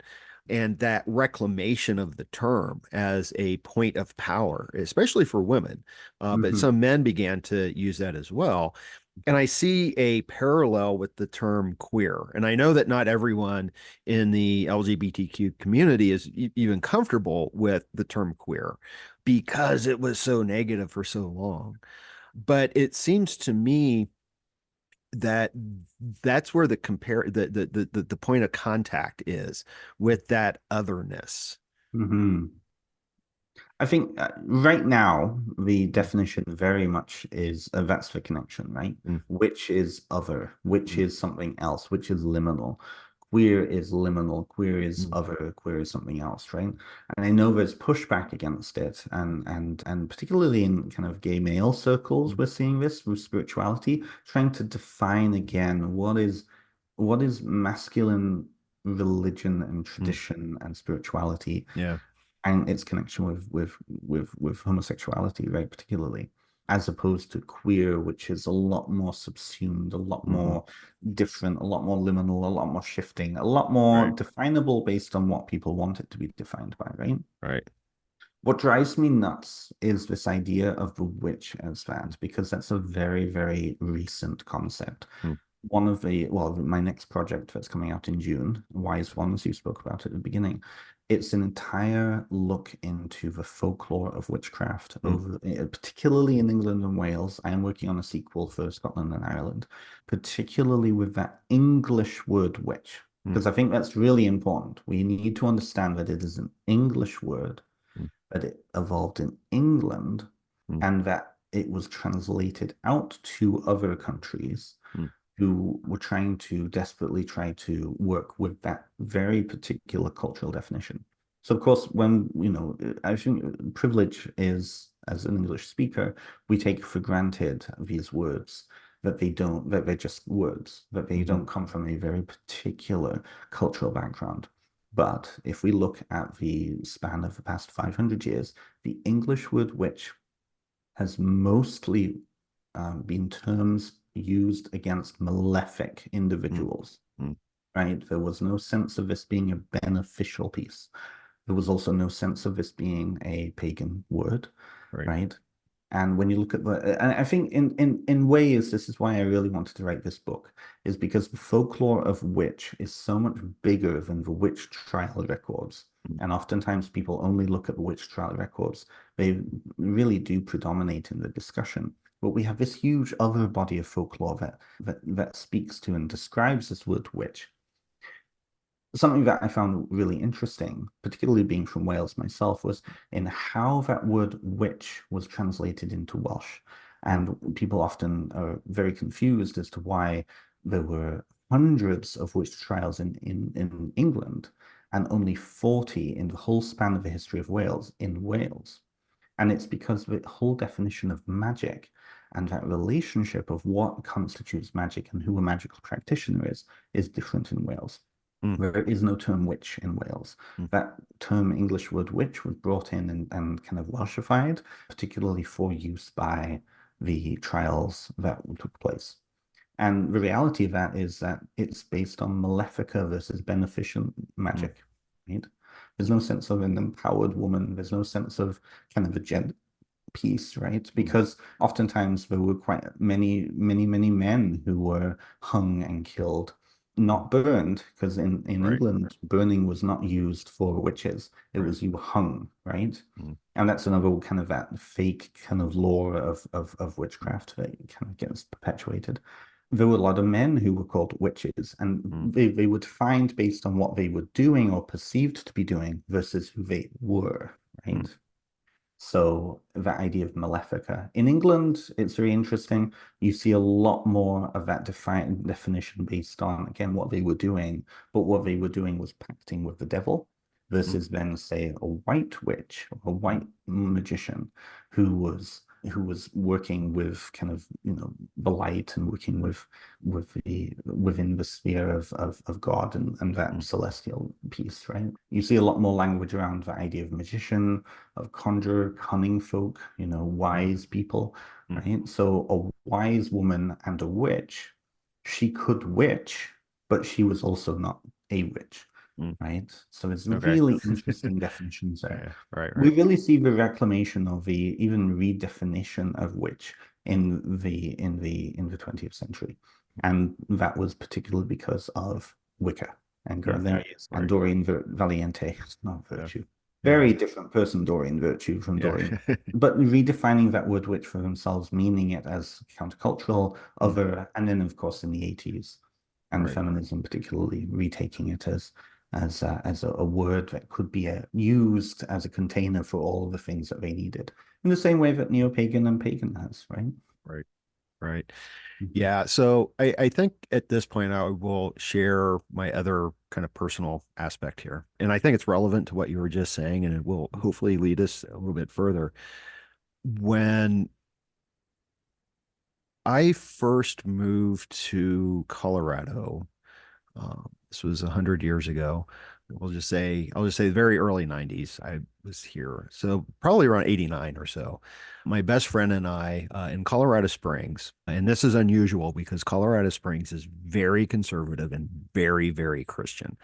And that reclamation of the term as a point of power, especially for women, but Hmm. some men began to use that as well. And I see a parallel with the term queer. And I know that not everyone in the LGBTQ community is even comfortable with the term queer because it was so negative for so long. But it seems to me that that's where the point of contact is with that otherness. Hmm. I think right now the definition very much is that's the connection, right? Mm, Which is other, which mm, is something else, which is liminal. Queer is liminal, queer is mm, other, queer is something else, right? And I know there's pushback against it, and particularly in kind of gay male circles, mm, we're seeing this with spirituality, trying to define again what is masculine religion and mm. tradition and spirituality Yeah. and its connection with homosexuality, very particularly, as opposed to queer, which is a lot more subsumed, a lot Hmm. more different, a lot more liminal, a lot more shifting, a lot more Right. definable based on what people want it to be defined by, right? Right. What drives me nuts is this idea of the witch as that, because that's a very, very recent concept. Mm, My next project that's coming out in June, Wise Ones, you spoke about at the beginning, it's an entire look into the folklore of witchcraft, mm, particularly in England and Wales. I am working on a sequel for Scotland and Ireland, particularly with that English word witch, mm, because I think that's really important. We need to understand that it is an English word, mm, that it evolved in England, mm, and that it was translated out to other countries mm, who were trying to desperately try to work with that very particular cultural definition. So, of course, when, I think privilege is, as an English speaker, we take for granted these words, that they're just words, that they mhm, don't come from a very particular cultural background. But if we look at the span of the past 500 years, the English word witch has mostly been terms used against malefic mm, individuals, mm. right? There was no sense of this being a beneficial piece. There was also no sense of this being a pagan word, Right. right? And when you look at and I think in ways, this is why I really wanted to write this book, is because the folklore of witch is so much bigger than the witch trial records. Mm, And oftentimes people only look at the witch trial records. They really do predominate in the discussion. But we have this huge other body of folklore that speaks to and describes this word witch. Something that I found really interesting, particularly being from Wales myself, was in how that word witch was translated into Welsh. mm, And people often are very confused as to why there were hundreds of witch trials in England and only 40 in the whole span of the history of Wales in Wales. And it's because the whole definition of magic and that relationship of what constitutes magic and who a magical practitioner is different in Wales. mm, There is no term witch in Wales. mm, That term English word witch was brought in and kind of Welshified, particularly for use by the trials that took place. And the reality of that is that it's based on malefica versus beneficent mm, magic, right? There's no sense of an empowered woman. There's no sense of kind of a gender piece, right? mm. Because oftentimes there were quite many, many, many men who were hung and killed, not burned, because in Right. England, burning was not used for witches. It Right. was you were hung, right? Mm, And that's another kind of that fake kind of lore of mm, witchcraft that kind of gets perpetuated. There were a lot of men who were called witches, and mm, they would find based on what they were doing or perceived to be doing versus who they were, mm. right? So that idea of malefica. In England, it's very interesting. You see a lot more of that defined definition based on, again, what they were doing, but what they were doing was pacting with the devil Mm, versus then, say, a white witch or a mm, white magician who was working with kind of, the light and working with the within the sphere of God and that mm, celestial piece, right? You see a lot more language around the idea of magician, of conjurer, cunning folk, mm, wise people, mm, right? So a wise woman and a witch, she could witch, but she was also not a witch, mm. right? So it's Okay. really interesting definitions there. Yeah, right, We right. really see the reclamation of the even redefinition of witch in the 20th century. And that was particularly because of Wicca. And Mm, there he is. And right. Doreen Valiente, it's not Yeah, virtue. yeah, Very different person, Doreen Virtue from yeah. Doreen. But redefining that word witch for themselves, meaning it as countercultural, Mm, other, and then of course in the 80s, and right. feminism particularly retaking it as a word that could be used as a container for all the things that they needed, in the same way that neo-pagan and pagan has, right? Right. Right. Mhm. Yeah. So I think at this point I will share my other kind of personal aspect here. And I think it's relevant to what you were just saying, and it will hopefully lead us a little bit further. When I first moved to Colorado, this was 100 years ago. I'll just say the very early 90s. I was here. So probably around 89 or so. My best friend and I in Colorado Springs, and this is unusual because Colorado Springs is very conservative and very, very Christian.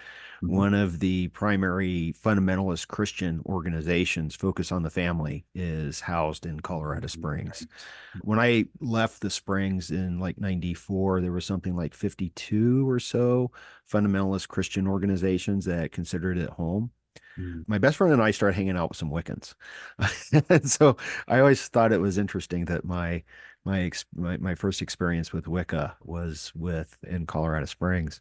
Mhm. One of the primary fundamentalist Christian organizations focused on the family is housed in Colorado Springs. Right. When I left the Springs in like 94, there was something like 52 or so fundamentalist Christian organizations that considered it home. Mm. My best friend and I started hanging out with some Wiccans. And so I always thought it was interesting that my first experience with Wicca was with in Colorado Springs.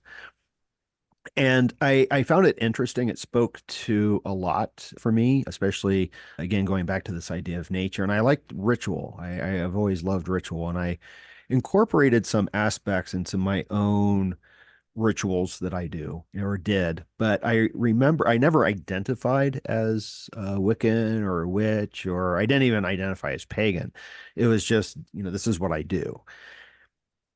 And I found it interesting. It spoke to a lot for me, especially again going back to this idea of nature. And I liked ritual. I have always loved ritual, and I incorporated some aspects into my own rituals that I do or did. But I remember I never identified as a Wiccan or a witch, or I didn't even identify as pagan. It was just, this is what I do.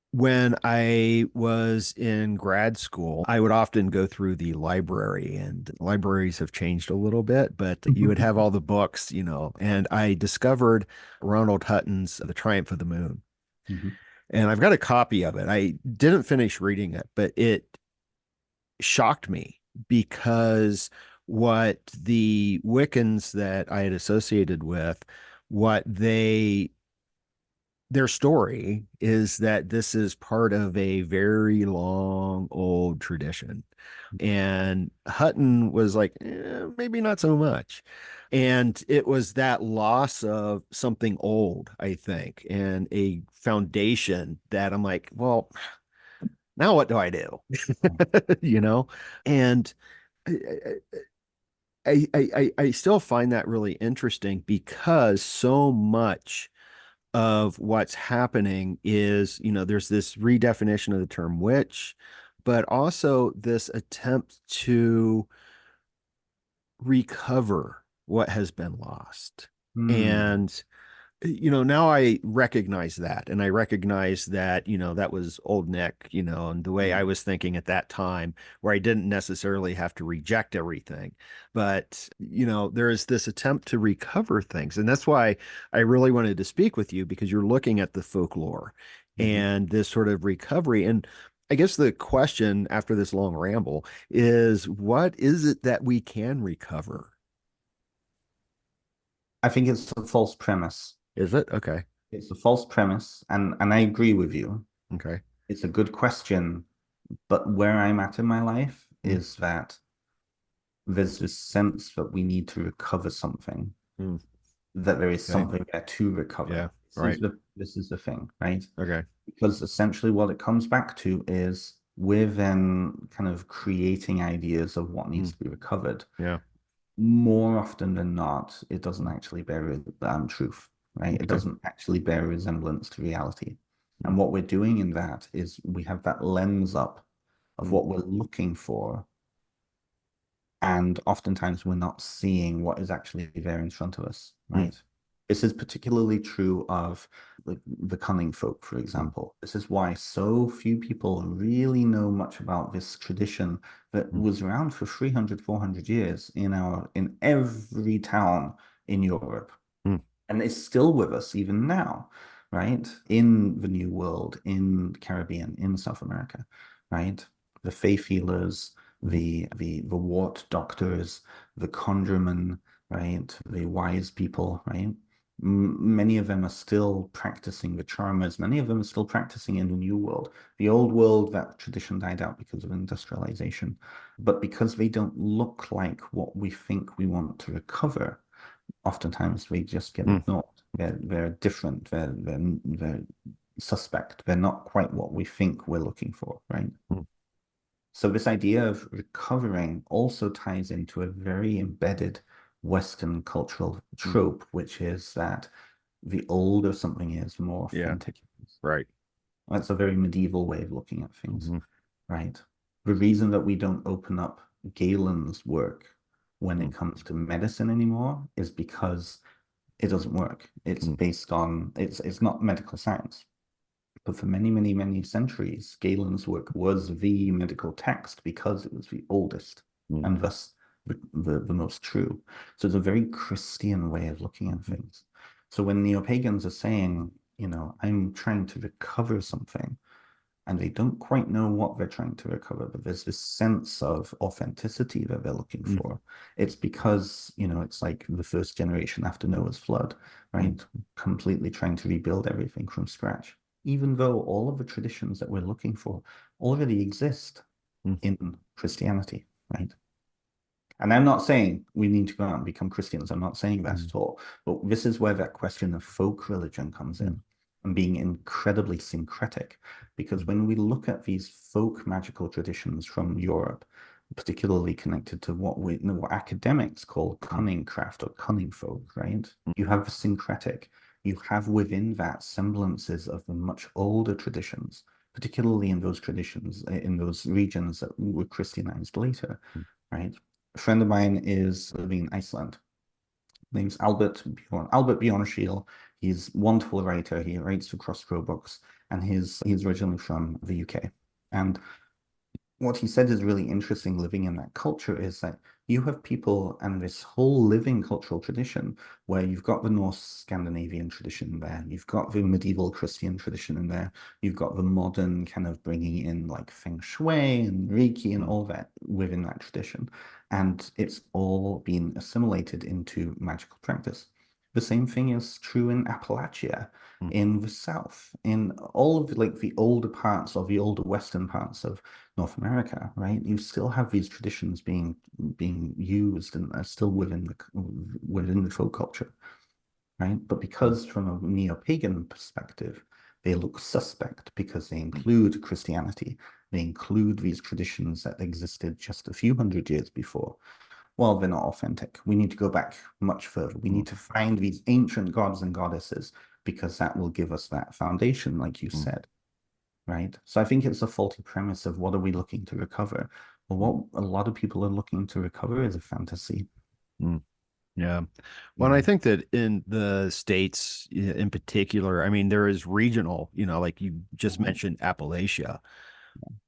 When I was in grad school, I would often go through the library, and libraries have changed a little bit, but you would have all the books, and I discovered Ronald Hutton's The Triumph of the Moon. Mhm. And I've got a copy of it. I didn't finish reading it, but it shocked me because what the Wiccans that I had associated with, what their story is that this is part of a very long old tradition. And Hutton was like, maybe not so much. And it was that loss of something old, I think, and a foundation that I'm like, well, now what do I do? you know? And I still find that really interesting because so much of what's happening is, there's this redefinition of the term witch, but also this attempt to recover what has been lost. Mm. And now I recognize that. And I recognize that, that was old Nick, and the way I Mm. was thinking at that time, where I didn't necessarily have to reject everything. But, there is this attempt to recover things. And that's why I really wanted to speak with you, because you're looking at the folklore Mhm. and this sort of recovery. And I guess the question after this long ramble is, what is it that we can recover? I think it's a false premise. Is it? Okay. It's a false premise, and I agree with you. Okay. It's a good question, but where I'm at in my life Mm, is that there's this sense that we need to recover something, mm, that there is okay. something there to recover. Yeah. Right. This is the thing, right? Okay. Because essentially what it comes back to is we're then kind of creating ideas of what needs Mm, to be recovered. yeah. more often than not, it doesn't actually bear truth, right? It Okay. doesn't actually bear resemblance to reality. Mm, And what we're doing in that is we have that lens up of mm, what we're looking for, and oftentimes we're not seeing what is actually there in front of us, mm, right? This is particularly true of the cunning folk, for mm, example. This is why so few people really know much about this tradition that mm, was around for 300, 400 years in every town in Europe. mm, And it's still with us even now, right? In the New World, in the Caribbean, in South America, right? The faith healers, mm, the wart doctors, the conjurmen, right? The wise people, right? Many of them are still practicing the charmers. Many of them are still practicing in the New World. The Old World, that tradition died out because of industrialization. But because they don't look like what we think we want to recover, oftentimes we just get mm, ignored. They're different. They're suspect. They're not quite what we think we're looking for, right? mm, So this idea of recovering also ties into a very embedded Western cultural mm. trope, which is that the older something is, the more Yeah, authentic it is. right. That's a very medieval way of looking at things, Hmm. right? The reason that we don't open up Galen's work when it Mm, comes to medicine anymore is because it doesn't work. It's mm, based on it's not medical science. But for many, many, many centuries, Galen's work was the medical text because it was the oldest mm, and thus the most true. So it's a very Christian way of looking at mm, things. So when neo-pagans are saying, I'm trying to recover something, and they don't quite know what they're trying to recover, but there's this sense of authenticity that they're looking mm, for. It's because, it's like the first generation after Noah's flood, mm, right? Completely trying to rebuild everything from scratch, even though all of the traditions that we're looking for already exist mm, in Christianity, right? And I'm not saying we need to go out and become Christians. I'm not saying that mm, at all. But this is where that question of folk religion comes mm, in and being incredibly syncretic. Because mm, when we look at these folk magical traditions from Europe, particularly connected to what academics call mm, cunning craft or cunning folk, right? mm, You have the syncretic. You have within that semblances of the much older traditions, particularly in those traditions, in those regions that were Christianized later, mm, right? A friend of mine is living in Iceland. Name's Albert Bjornschiel. He's a wonderful writer. He writes for Crossrow Books, and he's originally from the UK. And what he said is really interesting living in that culture is that you have people and this whole living cultural tradition where you've got the Norse Scandinavian tradition there, you've got the medieval Christian tradition in there, you've got the modern kind of bringing in like Feng Shui and Reiki and mm, all that within that tradition. And it's all been assimilated into magical practice. The same thing is true in Appalachia, mm, in the South, in all of like the older parts of the older Western parts of North America, right? You still have these traditions being used and are still within the folk culture, right? But mm, because from a neo-pagan perspective, they look suspect because they mm, include Christianity, they include these traditions that existed just a few hundred years before. Well, they're not authentic. We need to go back much further. We mm, need to find these ancient gods and goddesses because that will give us that foundation, like you mm, said, right? So I think it's a faulty premise of what are we looking to recover? Well, mm, what a lot of people are looking to recover is a fantasy. mm. Yeah. Well, and I Yeah. think that in the States in particular, I mean, there is regional, like you just Mhm. mentioned Appalachia.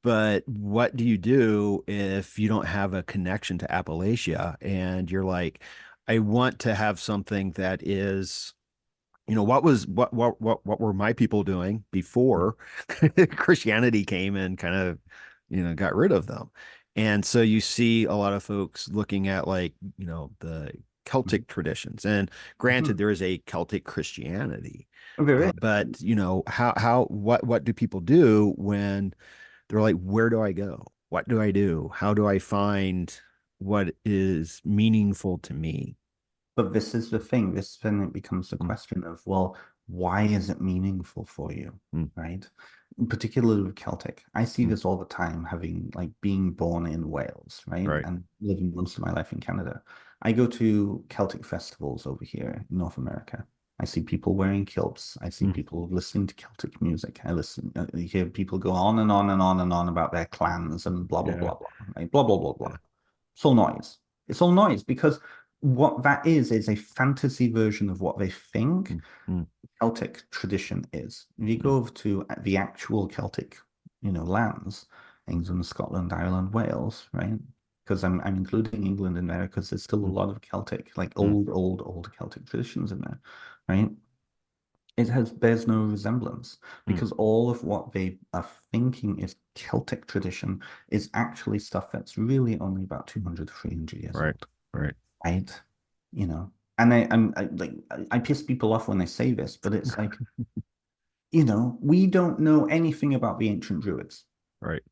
But what do you do if you don't have a connection to Appalachia and you're like, I want to have something that is, what were my people doing before Christianity came and kind of, got rid of them. And so you see a lot of folks looking at like, the Celtic traditions. And granted, Mhm. there is a Celtic Christianity. There is. But what do people do when they're like, where do I go? What do I do? How do I find what is meaningful to me? But this is the thing. Then it becomes the Mm, question of, well, why is it meaningful for you? mm, Right? particularly with Celtic. I see Mm. this all the time, having like being born in Wales, right? Right. And living most of my life in Canada. I go to Celtic festivals over here in North America. I see people wearing kilts. I see Mm. people listening to Celtic music. I hear people go on and on and on and on about their clans and blah, blah, Yeah. blah, blah, right? Blah, blah, blah, blah. Yeah. It's all noise. It's all noise because what that is a fantasy version of what they think Mm. Mm. Celtic tradition is. If you Mm. go over to the actual Celtic, lands, England, Scotland, Ireland, Wales, right? Because I'm including England in there because there's still a Mm. lot of Celtic, like Mm. old Celtic traditions in there, right? It bears no resemblance Mm. because all of what they are thinking is Celtic tradition is actually stuff that's really only about 200 to 300 years Right. old, Right. right? You know, and I piss people off when they say this, but it's like, we don't know anything about the ancient Druids, Right.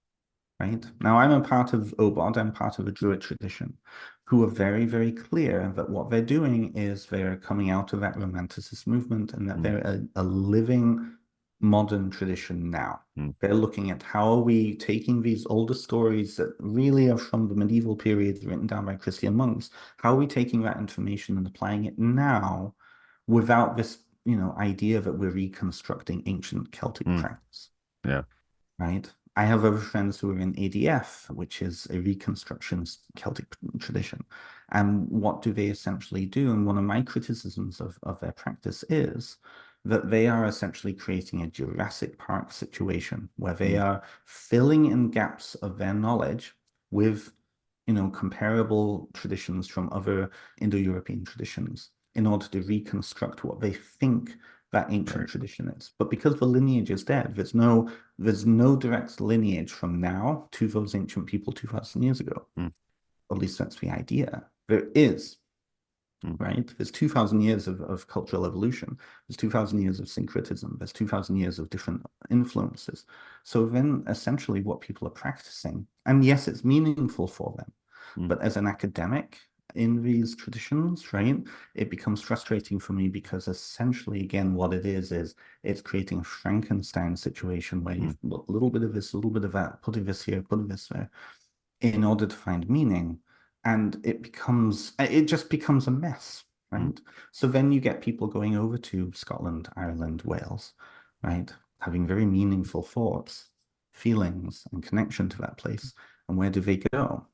right? Now, I'm a part of Obod, I'm part of a Druid tradition who are very, very clear that what they're doing is they're coming out of that Romanticist movement and that Mm. they're a living modern tradition now. Mm. They're looking at how are we taking these older stories that really are from the medieval period written down by Christian monks, how are we taking that information and applying it now without this, idea that we're reconstructing ancient Celtic Mm. practice, Yeah. right? I have other friends who are in ADF, which is a reconstructionist Celtic tradition. And what do they essentially do? And one of my criticisms of their practice is that they are essentially creating a Jurassic Park situation where they Mm. are filling in gaps of their knowledge with, comparable traditions from other Indo-European traditions in order to reconstruct what they think that ancient Right. tradition is. But because the lineage is dead, there's no direct lineage from now to those ancient people 2,000 years ago. Mm. At least that's the idea. There is, Mm. right? There's 2,000 years of cultural evolution. There's 2,000 years of syncretism. There's 2,000 years of different influences. So then essentially what people are practicing, and yes, it's meaningful for them, Mm. but as an academic in these traditions, right, it becomes frustrating for me because essentially, again, what it is it's creating a Frankenstein situation where Mm. you've got a little bit of this, a little bit of that, putting this here, putting this there, in order to find meaning. And it just becomes a mess, Mm. right? So then you get people going over to Scotland, Ireland, Wales, right? Having very meaningful thoughts, feelings, and connection to that place. And where do they go?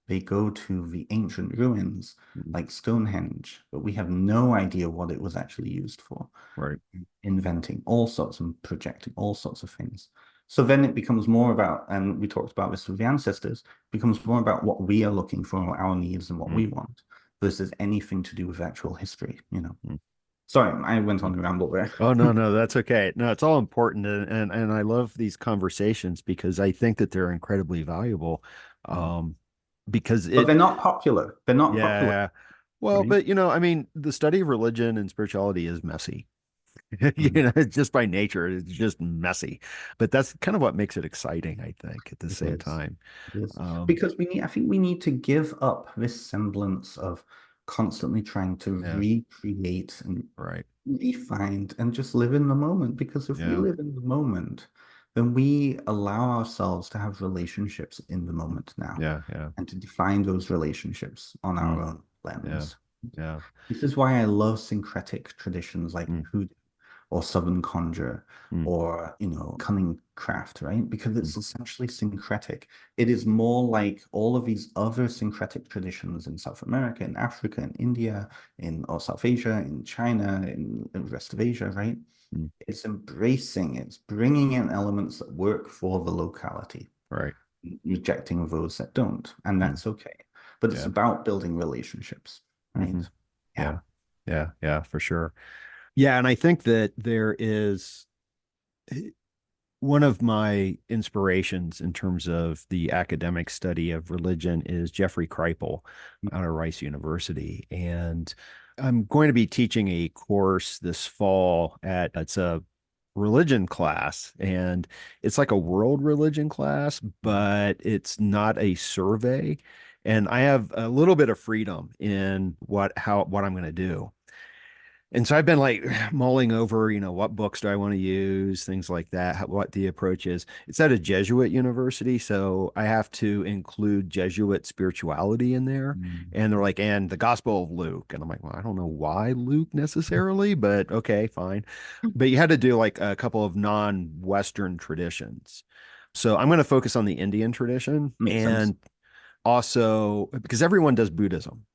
They go to the ancient ruins Mm. like Stonehenge, but we have no idea what it was actually used for, Right. inventing all sorts and projecting all sorts of things. So then it becomes more about, and we talked about this with the ancestors, becomes more about what we are looking for, our needs and what Mm. we want, versus anything to do with actual history. Mm. Sorry, I went Mm. on a ramble there. Oh, no, no, that's okay. No, it's all important, and I love these conversations because I think that they're incredibly valuable. Um, because But it, they're not popular. They're not popular, yeah. Well, right? but I mean, the study of religion and spirituality is messy. Mhm. It's just by nature, it's just messy. But that's kind of what makes it exciting, I think, at the It same is. time. It is. Um, Because I think we need to give up this semblance of constantly trying to yeah, recreate and right. refined and just live in the moment. Because if we Yeah, live in the moment, then we allow ourselves to have relationships in the moment now yeah, yeah. and to define those relationships on Mm, our own yeah, lens. yeah. This is why I love syncretic traditions like Mm, hoodoo or Southern conjure mm, or, cunning craft, right? Because mm, it's essentially syncretic. It is more like all of these other syncretic traditions in South America, in Africa, in India, or South Asia, in China, in the rest of Asia, right? mm, It's bringing in elements that work for the locality, right. rejecting those that don't, and Mm, that's okay. But it's yeah. about building relationships, Hmm. right? Yeah. Yeah. Yeah. Yeah, for sure. Yeah. And I think that there is one of my inspirations in terms of the academic study of religion is Jeffrey Kripal out of Rice University. And I'm going to be teaching a course this fall it's a religion class, and it's like a world religion class, but it's not a survey. And I have a little bit of freedom in what I'm going to do. And so I've been like mulling over, what books do I want to use, things like that, what the approach is. It's at a Jesuit university, so I have to include Jesuit spirituality in there. And they're like, and the Gospel of Luke. And I'm like, well, I don't know why Luke necessarily, but okay, fine. But you had to do like a couple of non-Western traditions. So I'm going to focus on the Indian tradition Makes sense. and also because everyone does Buddhism.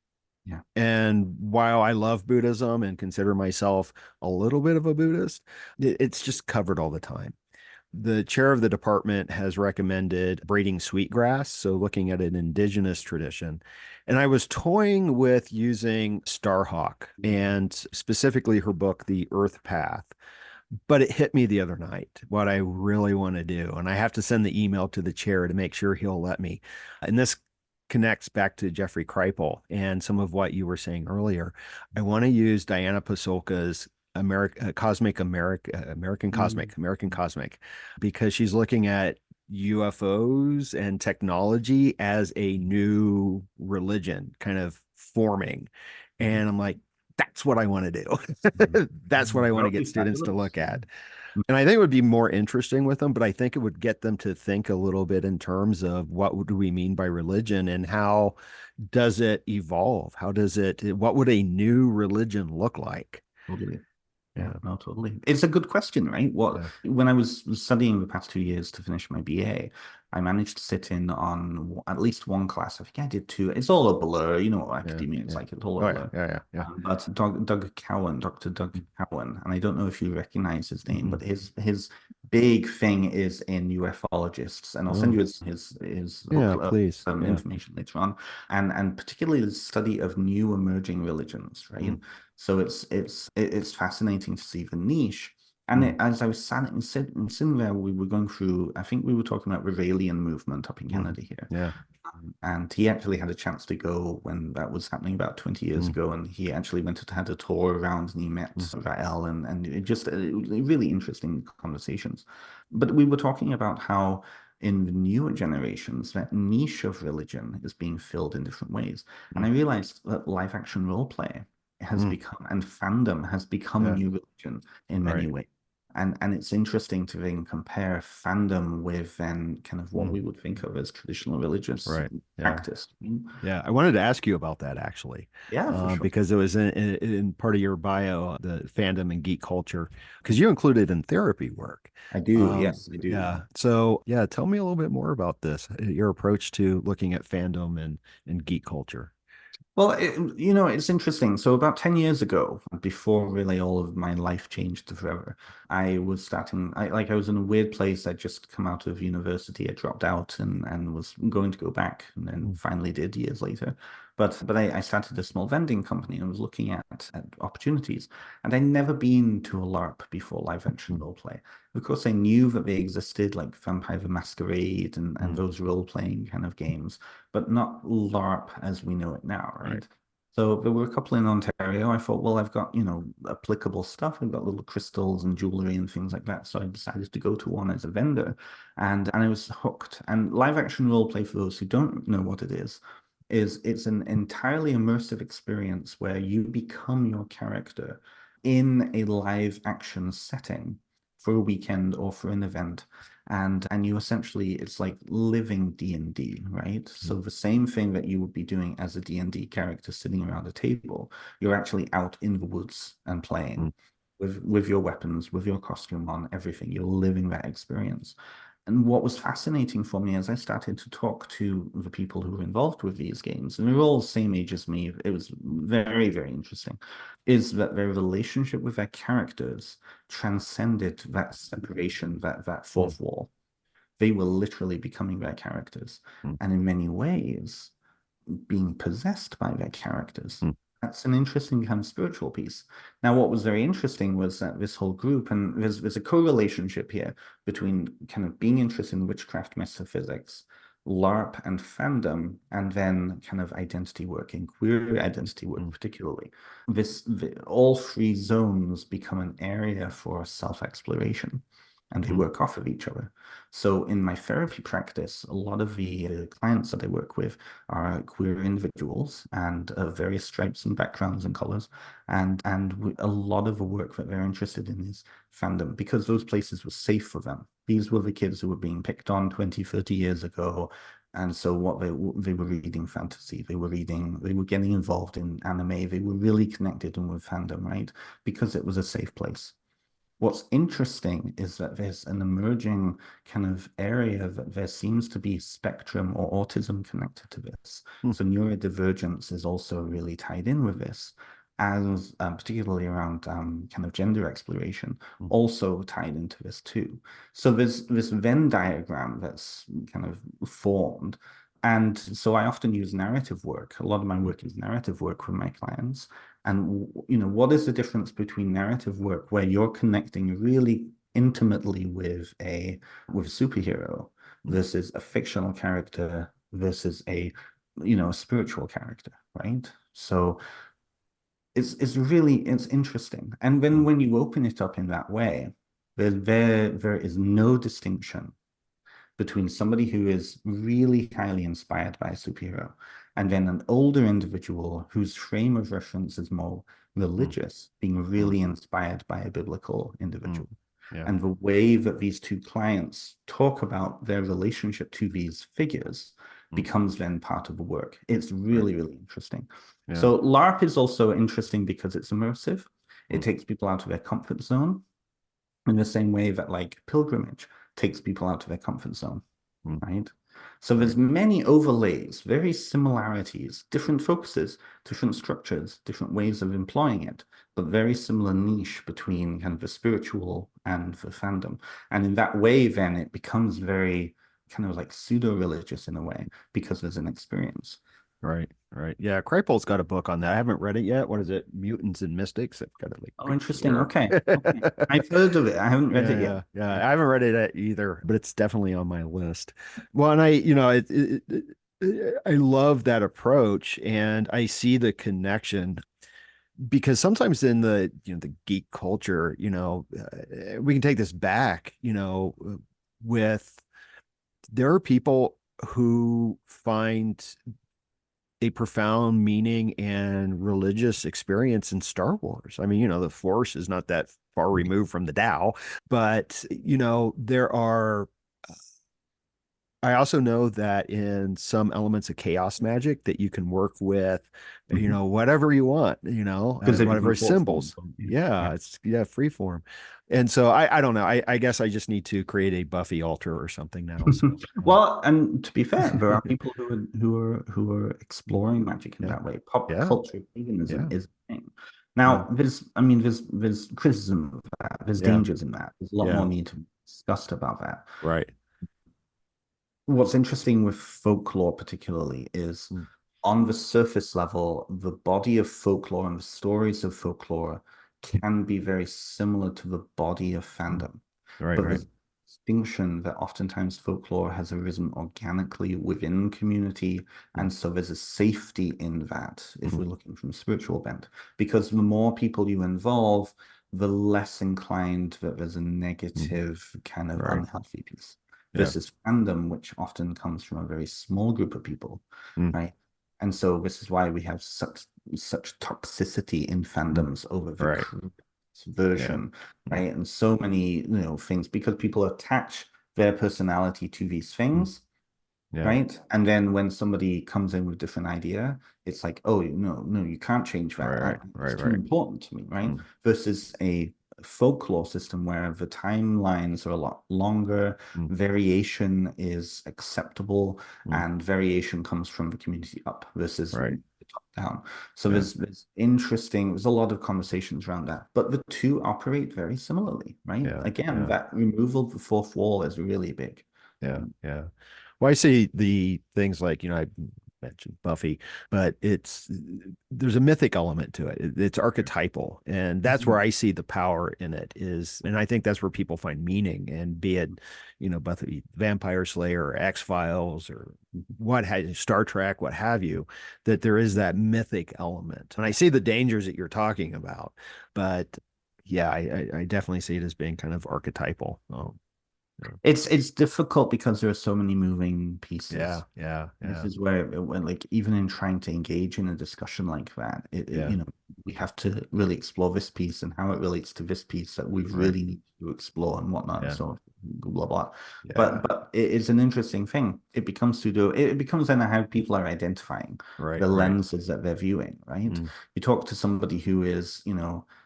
Yeah. And while I love Buddhism and consider myself a little bit of a Buddhist, it's just covered all the time. The chair of the department has recommended braiding sweetgrass, so looking at an indigenous tradition. And I was toying with using Starhawk and specifically her book, The Earth Path. But it hit me the other night what I really want to do. And I have to send the email to the chair to make sure he'll let me. And this connects back to Jeffrey Kripal and some of what you were saying earlier. I want to use Diana Pasulka's American Cosmic, because she's looking at UFOs and technology as a new religion kind of forming. And I'm like, that's what I want to do. That's what I want That to would get be students to fabulous. look at. And I think it would be more interesting with them, but I think it would get them to think a little bit in terms of what do we mean by religion and how does it evolve? What would a new religion look like? Totally. Yeah, Yeah. no, totally. It's a good question, right? Yeah. When I was studying the past 2 years to finish my BA, I managed to sit in on at least one class. I think I did two. It's all a blur. You know what Yeah. academia is Yeah. like. It's all a Oh, yeah. blur. Yeah. Yeah. Yeah. But Doug Cowan, Dr. Doug Cowan, and I don't know if you recognize his name, Mm-mm. but his big thing is in ufologists, and I'll send Oh, you his yeah, book please. some Yeah. information later on, and particularly the study of new emerging religions, right? Mm, So it's fascinating to see the niche. And mm, as I was sitting there, we were going through, I think we were talking about Reveillon movement up in mm. Canada here. Yeah. And he actually had a chance to go when that was happening about 20 years Mm, ago. And he actually went and had a tour around and he met mm, Rael and really interesting conversations. But we were talking about how in the newer generations, that niche of religion is being filled in different ways. And mm, I realized that live action role play has mm. become, and fandom has become a Yeah. new religion in many Right. ways. And it's interesting to then compare fandom with then kind of what Mm, we would think of as traditional religious right. Yeah. practice. Yeah, I wanted to ask you about that actually, Yeah, for sure. because it was in part of your bio, the fandom and geek culture, because you included in therapy work. I do. Yes, I do. Yeah. So yeah, tell me a little bit more about this, your approach to looking at fandom and geek culture. Well, it's interesting. So about 10 years ago, before really all of my life changed forever, I was in a weird place. I'd just come out of university. I dropped out and was going to go back and then Mm, finally did years later. But I started a small vending company and was looking at opportunities. And I'd never been to a LARP before, live action mm, role play. Of course, I knew that they existed, like Vampire the Masquerade and mm, those role-playing kind of games, but not LARP as we know it now, right. right? So there were a couple in Ontario. I thought, well, I've got, applicable stuff. I've got little crystals and jewelry and things like that. So I decided to go to one as a vendor and I was hooked. And live action role play, for those who don't know what it is it's an entirely immersive experience where you become your character in a live action setting for a weekend or for an event and you essentially it's like living D&D, right? Mm, So the same thing that you would be doing as a D&D character sitting around a table, you're actually out in the woods and mm, playing with your weapons, with your costume on, everything. You're living that experience. And what was fascinating for me as I started to talk to the people who were involved with these games, and they were all the same age as me, it was very, very interesting, is that their relationship with their characters transcended that separation, that mm, fourth wall. They were literally becoming their characters. mm, And in many ways, being possessed by their characters. mm, That's an interesting kind of spiritual piece. Now, what was very interesting was that this whole group, and there's a co-relationship here between kind of being interested in witchcraft metaphysics, LARP and fandom, and then kind of identity work and queer identity work mm, particularly. All three zones become an area for self-exploration. and they Mm. work off of each other. So in my therapy practice, a lot of the clients that I work with are queer individuals and various stripes and backgrounds and colors. And a lot of the work that they're interested in is fandom, because those places were safe for them. These were the kids who were being picked on 20, 30 years ago. And so what they were reading fantasy, they were getting involved in anime, they were really connected in with fandom, right? Because it was a safe place. What's interesting is that there's an emerging kind of area that there seems to be spectrum or autism connected to this. Mm. So neurodivergence is also really tied in with this, as particularly around kind of gender exploration, Mm. also tied into this too. So there's this Venn diagram that's kind of formed. And so I often use narrative work. A lot of my work is narrative work with my clients. And what is the difference between narrative work where you're connecting really intimately with a superhero Mm. versus a fictional character versus a spiritual character, right? So it's interesting. And then Mm. when you open it up in that way, there is no distinction between somebody who is really highly inspired by a superhero and then an older individual whose frame of reference is more Mm. religious, being Mm. really inspired by a biblical Mm. individual. Yeah. And the way that these two clients talk about their relationship to these figures Mm. becomes then part of the work. It's Right. really, really interesting. Yeah. So LARP is also interesting because it's immersive. It Mm. takes people out of their comfort zone in the same way that like pilgrimage takes people out of their comfort zone, Mm. right? So there's Right. many overlays, very similarities, different focuses, different structures, different ways of employing it, but very similar niche between kind of the spiritual and the fandom. And in that way, then it becomes very kind of like pseudo-religious in a way because there's an experience. Right. Right. Yeah. Kripal's got a book on that. I haven't read it yet. What is it? Mutants and Mystics. I've got it like Oh, right interesting. here. Okay. Okay. I've heard of it. I haven't read Yeah, it yet. yeah, yeah. I haven't read it either, but it's definitely on my list. Well, and I love that approach, and I see the connection because sometimes in the geek culture, we can take this back, with there are people who find a profound meaning and religious experience in Star Wars. I mean, the Force is not that far removed from the Tao, but there are I also know that in some elements of chaos magic that you can work with, Mhm. whatever you want, Because they become whatever thought forms. symbols. Yeah. Yeah, it's free form. And so I don't know. I guess I just need to create a Buffy altar or something now. So Well, and to be fair, there are people who are exploring magic in yeah, that way. Pop yeah, culture paganism yeah, is a thing. yeah, Now, there's criticism of that. There's yeah, dangers in that. There's a lot yeah. more need to be discussed about that. Right. What's interesting with folklore, particularly, is Mm. on the surface level, the body of folklore and the stories of folklore can be very similar to the body of Mm. fandom. Right, But right. there's distinction that oftentimes folklore has arisen organically within community. Mm. And so there's a safety in that if Mm. we're looking from spiritual bent. Because the more people you involve, the less inclined that there's a Mm. negative kind of Right. unhealthy piece Yeah. versus fandom, which often comes from a very small group of people, Mm. right? And so this is why we have such toxicity in Mm. fandoms over the Right. Yeah. version, Mm. right? And so many, things because people attach their personality to these Mm. things, Yeah. right? And then when somebody comes in with a different idea, it's like, oh, no, you can't change that. Right, right, It's right, too right. important to me, right? Mm. Versus a folklore system where the timelines are a lot longer, Mm. variation is acceptable, Mm. and variation comes from the community up versus Right. the top down. So Yeah. there's a lot of conversations around that, but the two operate very similarly, right? Yeah. Again, Yeah. that removal of the fourth wall is really big. Yeah. Yeah. Well, I see the things like, I mentioned Buffy, but there's a mythic element to it. It's archetypal. And that's where Mhm. I see the power in it and I think that's where people find meaning, and be it, Buffy, Vampire Slayer, or X-Files, or Star Trek, what have you, that there is that mythic element. And I see the dangers that you're talking about, but yeah, I definitely see it as being kind of archetypal. Yeah, It's difficult because there are so many moving yeah, pieces. yeah, This yeah, is where, when, like, even in trying to engage in a discussion like that, yeah. we have to really explore this piece and how it relates to this piece that we Right. really need to explore and whatnot, and Yeah, so blah blah. yeah. But it's an interesting thing. It becomes then how people are identifying Right, the right. lenses that they're viewing, right? Mm, You talk to somebody who is,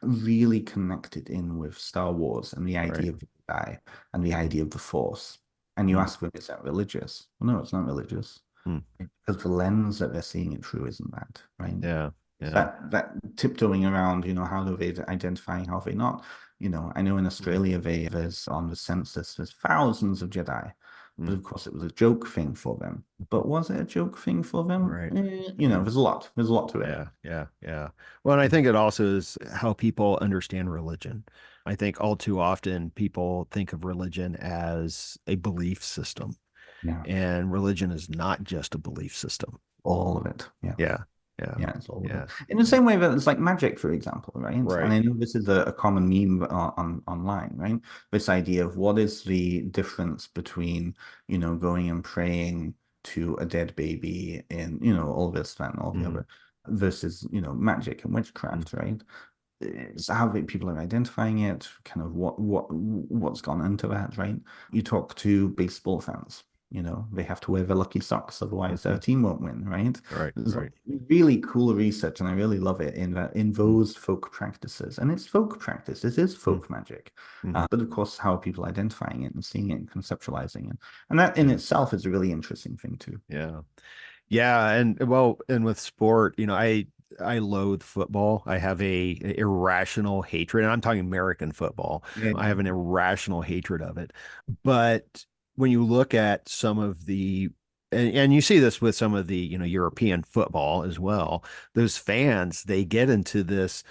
really connected in with Star Wars and the right. idea of the Jedi and the idea of the Force, and you Mm, ask them, is that religious? Well, no, it's not religious, mm. because the lens that they're seeing it through isn't that, right? Yeah, It's yeah. that tiptoeing around, how do they identifying, how are they not? I know in Mm, Australia, there's on the census, there's thousands of Jedi, but mm. of course it was a joke thing for them. But was it a joke thing for them? Right. Yeah. There's a lot to it. Yeah, yeah, yeah. Well, and I think it also is how people understand religion. I think all too often people think of religion as a belief system, Yeah, and religion is not just a belief system. all of it. Yeah. Yeah, yeah, Yeah, it's all of it. yeah, In the yeah. same way that it's like magic, for example, right? And Right. I know this is a common meme online, right? This idea of what is the difference between, going and praying to a dead baby in, all this, that, and all the Hmm. other, versus, magic and Mm. witchcraft, right? It's how people are identifying it, kind of what's gone into that, right? You talk to baseball fans, they have to wear their lucky socks, otherwise their Mhm. team won't win, right? Right, There's right. really cool research, and I really love it in Mm, those folk practices. And it's folk practice, it is mm, folk magic. mhm. But of course, how are people identifying it and seeing it and conceptualizing it? And that in Yeah, itself is a really interesting thing too. yeah. Yeah, and well, and with sport, I loathe football. I have a irrational hatred, and I'm talking American football. Yeah. I have an irrational hatred of it. But when you look at some of and you see this with some of the, European football as well, those fans, they get into this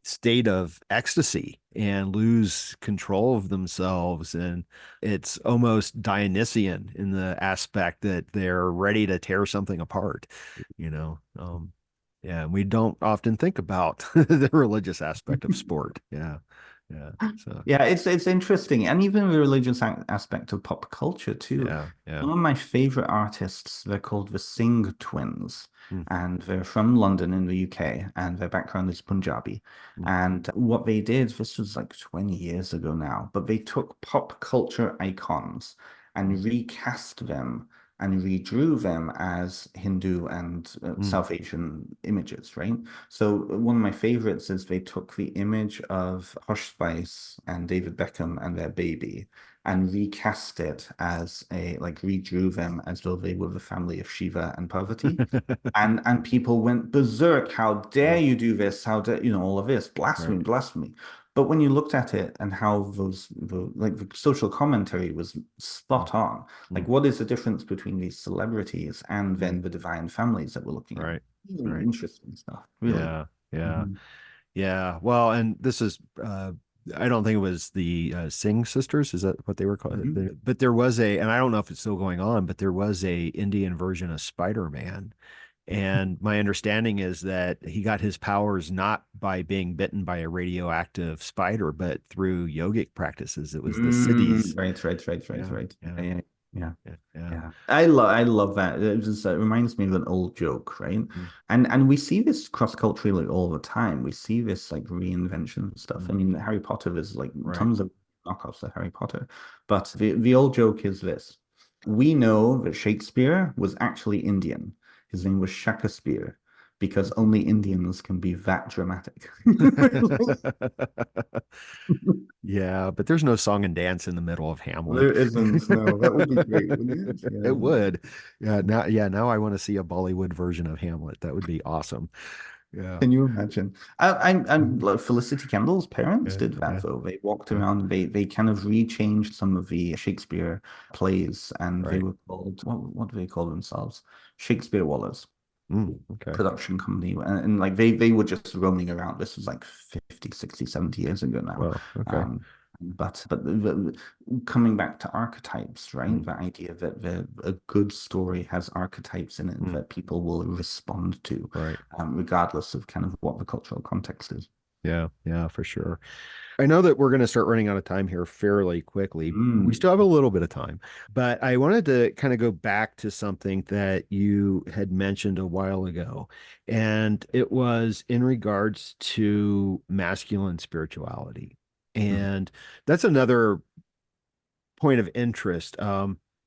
state of ecstasy and lose control of themselves. And it's almost Dionysian in the aspect that they're ready to tear something apart, you know. Yeah, we don't often think about the religious aspect of sport. Yeah, yeah. So Yeah, it's interesting, and even the religious aspect of pop culture too. yeah, yeah. One of my favorite artists, they're called the Singh Twins, Mm, and they're from London in the UK, and their background is Punjabi. mm, And what they did, this was like 20 years ago now, but they took pop culture icons mm, and recast them and redrew them as Hindu and mm, South Asian images, right? So one of my favorites is they took the image of Hush Spice and David Beckham and their baby and recast it as like redrew them as though they were the family of Shiva and Parvati. And people went berserk. How dare yeah, you do this? How dare, all of this? right. Blasphemy, blasphemy. But when you looked at it and how like the social commentary was Mm, spot on. Like, mm, what is the difference between these celebrities and mm, then the divine families that we're looking at? right, Really right. interesting stuff, really. Yeah, yeah, Mhm. yeah. Well, and this is I don't think it was the Singh sisters. Is that what they were called? Mhm. But there was and I don't know if it's still going on, but there was a Indian version of Spider-Man. And my understanding is that he got his powers not by being bitten by a radioactive spider, but through yogic practices. It was the siddhis. Right. Yeah, yeah, Yeah, yeah, yeah, yeah. yeah. I love that. It reminds me of an old joke, right? Mm, And we see this cross-culturally all the time. We see this like reinvention stuff. I mm, mean, Harry Potter, there's like right. tons of knockoffs of Harry Potter. But the old joke is this. We know that Shakespeare was actually Indian. His name was Shakespeare because only Indians can be that dramatic. Yeah, but there's no song and dance in the middle of Hamlet. There isn't. No, that would be great, wouldn't it? It Yeah. would. Now I want to see a Bollywood version of Hamlet. That would be awesome. Yeah. Can you imagine? Like, Felicity Kendall's parents Yeah, did that yeah, though. They walked yeah. around. They kind of rechanged some of the Shakespeare plays, and they Right. were called what do they call themselves? Shakespeare Wallers Okay. production company, and like they were just roaming around. This was like 50, 60, 70 years ago now. Well, okay. Um, but coming back to archetypes, right? Mm, The idea that a good story has archetypes in it mm, that people will respond to, right. regardless of kind of what the cultural context is. Yeah, yeah, for sure. I know that we're going to start running out of time here fairly quickly. We Mm, still have a little bit of time, but I wanted to kind of go back to something that you had mentioned a while ago, and it was in regards to masculine spirituality. mm, And that's another point of interest.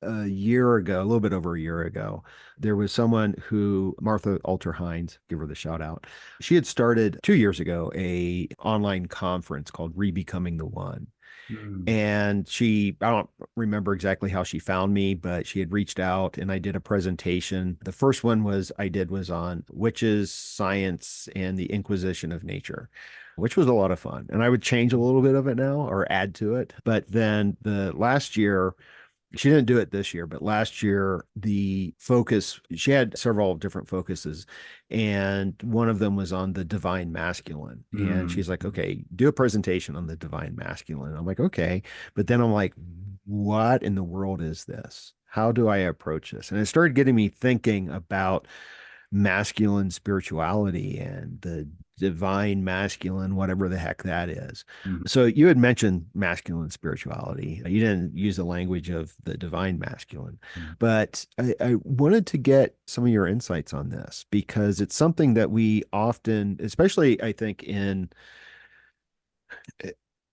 A year ago, a little bit over a year ago, there was someone who, Martha Alter Hines, give her the shout out. She had started 2 years ago a online conference called Rebecoming the One. mm, And she, I don't remember exactly how she found me, but she had reached out and I did a presentation. The first one I did was on witches, science, and the Inquisition of nature, which was a lot of fun. And I would change a little bit of it now or add to it. But then the last year, she didn't do it this year, but last year the focus, she had several different focuses, and one of them was on the divine masculine. And mm, she's like, okay, do a presentation on the divine masculine. I'm like, okay. But then I'm like, what in the world is this? How do I approach this? And it started getting me thinking about masculine spirituality and the divine masculine, whatever the heck that is. mm, So you had mentioned masculine spirituality. You didn't use the language of the divine masculine, mm. but I wanted to get some of your insights on this because it's something that we often, especially I think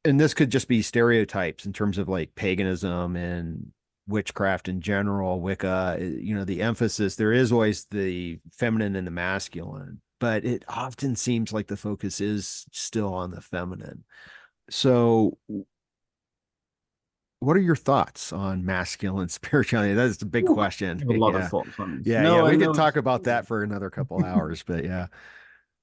and this could just be stereotypes in terms of like paganism and witchcraft in general, Wicca, the emphasis, there is always the feminine and the masculine, but it often seems like the focus is still on the feminine. So, what are your thoughts on masculine spirituality? That's a big Ooh, I question. have a lot of Yeah. thoughts on this. Yeah. Yeah. No, I We could know talk it's about that for another couple hours, but yeah.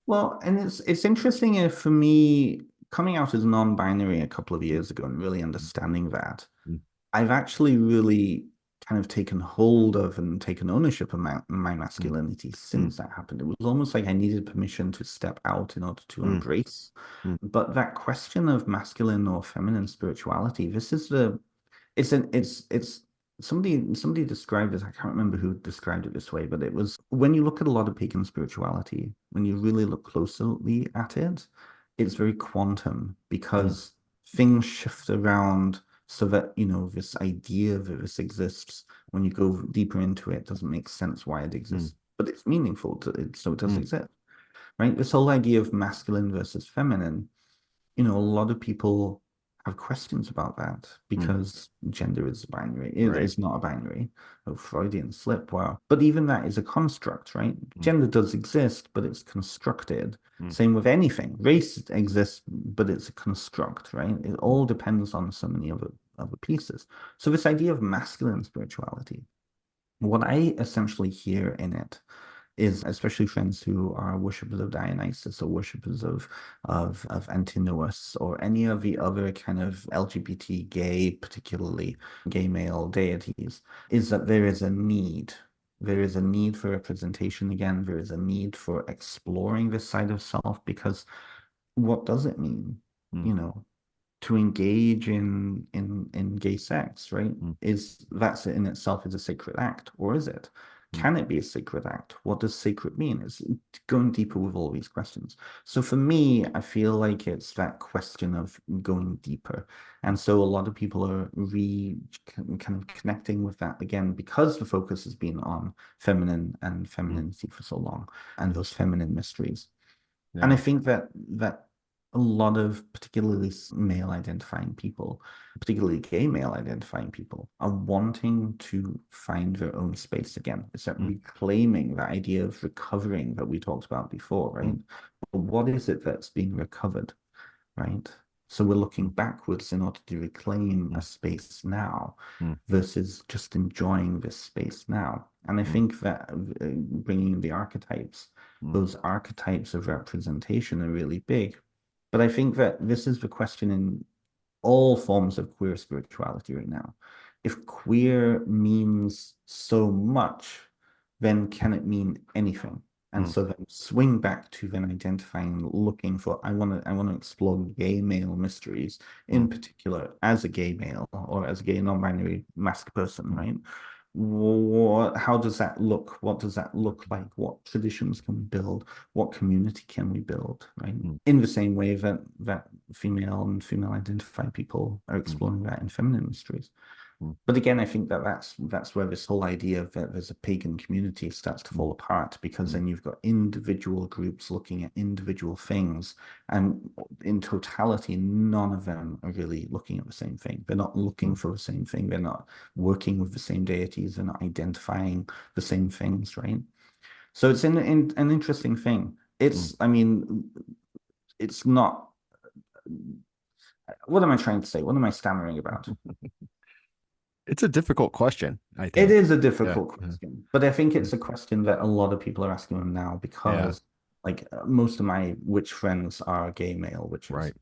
well, and it's interesting for me coming out as non-binary a couple of years ago and really understanding that. Mm, I've actually really kind of taken hold of and taken ownership of my mm, masculinity mm, since that happened. It was almost like I needed permission to step out in order to mm, embrace. mm, But that question of masculine or feminine spirituality, this is it's somebody described it. I can't remember who described it this way, but it was when you look at a lot of pagan spirituality, when you really look closely at it, it's very quantum mm, because things shift around so that this idea that this exists when you go deeper into it doesn't make sense why it mm, exists, but it's meaningful to it, so it does mm, exist, right? This whole idea of masculine versus feminine, a lot of people have questions about that mm. because gender is binary. Right. It's not a binary. Oh, Freudian slip. Wow. But even that is a construct, right? Mm, Gender does exist, but it's constructed. mm, Same with anything. Race exists, but it's a construct, right? It all depends on so many other pieces. So this idea of masculine spirituality, what I essentially hear in it is especially friends who are worshippers of Dionysus or worshippers of Antinous or any of the other kind of LGBT gay, particularly gay male deities, is that there is a need. There is a need for representation again. There is a need for exploring this side of self because what does it mean? mm, You know, to engage in gay sex, right? mm, Is that's in itself is a sacred act, or is it? mm, Can it be a sacred act? What does sacred mean? It's going deeper with all these questions. So for me, I feel like it's that question of going deeper. mm, And so a lot of people are kind of connecting with that again because the focus has been on feminine and mm. femininity for so long and those feminine mysteries. And I Yeah. think that a lot of particularly male identifying people, particularly gay male identifying people, are wanting to find their own space again. It's that Mm, reclaiming that idea of recovering that we talked about before, right? mm, But what is it that's being recovered, right? So we're looking mm, backwards in order to reclaim a mm, space now mm, versus just enjoying this space now. And I mm, think that bringing in the archetypes, mm, those archetypes of representation are really big. But I think that this is the question in all forms of queer spirituality right now. If queer means so much, then can it mean anything? And mm, so then swing back to then identifying, looking for, I want to explore gay male mysteries, in mm, particular, as a gay male or as a gay non-binary masked person, mm, right? how does that look? What does that look like? What traditions can we build? What community can we build? Right. Mm, In the same way that female and female identified people are mm, exploring that in feminine mysteries. mm, But again, I think that's where this whole idea of that there's a pagan community starts to mm, fall apart, because mm, then you've got individual groups looking at individual things, and in totality, none of them are really looking at the same thing. They're not looking mm, for the same thing. They're not working with the same deities. They're not identifying the same things, right? So it's in an interesting thing. mm. I mean, it's not. What am I trying to say? What am I stammering about? It's a difficult question, I It think. is a Yeah, difficult yeah, question, but I think yeah, it's a question that a lot of people are asking them now, yeah, because, like, most of my witch friends are gay male witches. right.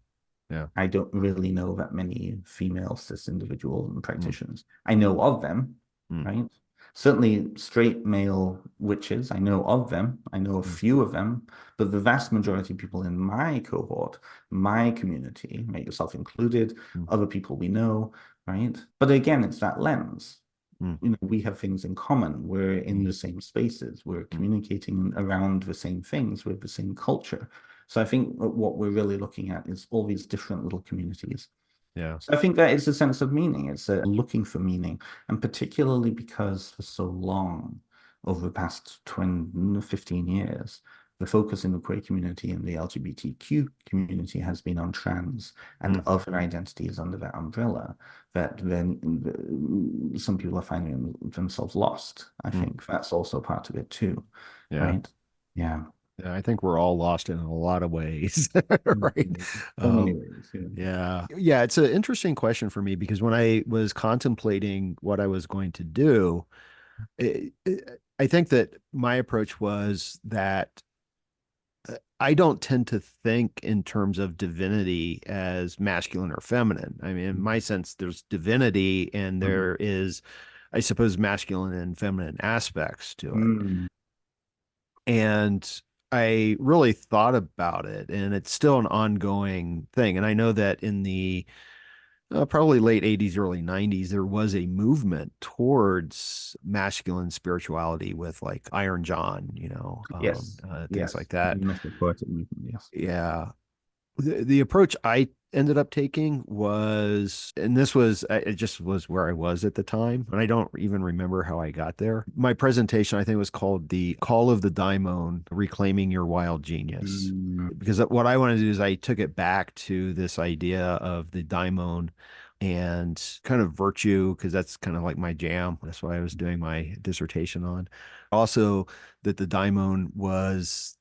Yeah. I don't really know that many female cis individual Mm, practitioners. I know of them, mm, right? Certainly straight male witches, I know of them. I know a mm, few of them, but the vast majority of people in my cohort, my community, right, yourself included, mm, other people we know, right? But again, it's that lens. mm, We have things in common. We're in mm, the same spaces. We're mm. communicating around the same things with the same culture. So I think what we're really looking at is all these different little communities. Yeah. So I think that is a sense of meaning. It's looking for meaning, and particularly because for so long, over the past 20, 15 years, the focus in the queer community and the LGBTQ community has been on trans and Mm, other identities under that umbrella, that then some people are finding themselves lost. I mm. think that's also part of it too, Yeah. right? Yeah. Yeah, I think we're all lost in a lot of ways, right? Mhm. So many Um, ways. Yeah. yeah. Yeah, it's an interesting question for me because when I was contemplating what I was going to do, I think that my approach was that I don't tend to think in terms of divinity as masculine or feminine. I mean, in my sense, there's divinity and Mhm. there is, I suppose, masculine and feminine aspects to it. Mm. And I really thought about it, and it's still an ongoing thing. And I know that in the probably late 80s, early 90s, there was a movement towards masculine spirituality with like Iron John, Yes. things Yes. like that. Mystical poetic movement. Yes. Yeah. The approach I ended up taking was, and this was, it just was where I was at the time. And I don't even remember how I got there. My presentation, I think, was called The Call of the Daimon, Reclaiming Your Wild Genius. Mm, Because what I wanted to do is I took it back to this idea of the daimon and kind of virtue, because that's kind of like my jam. That's what I was doing my dissertation on. Also, that the daimon was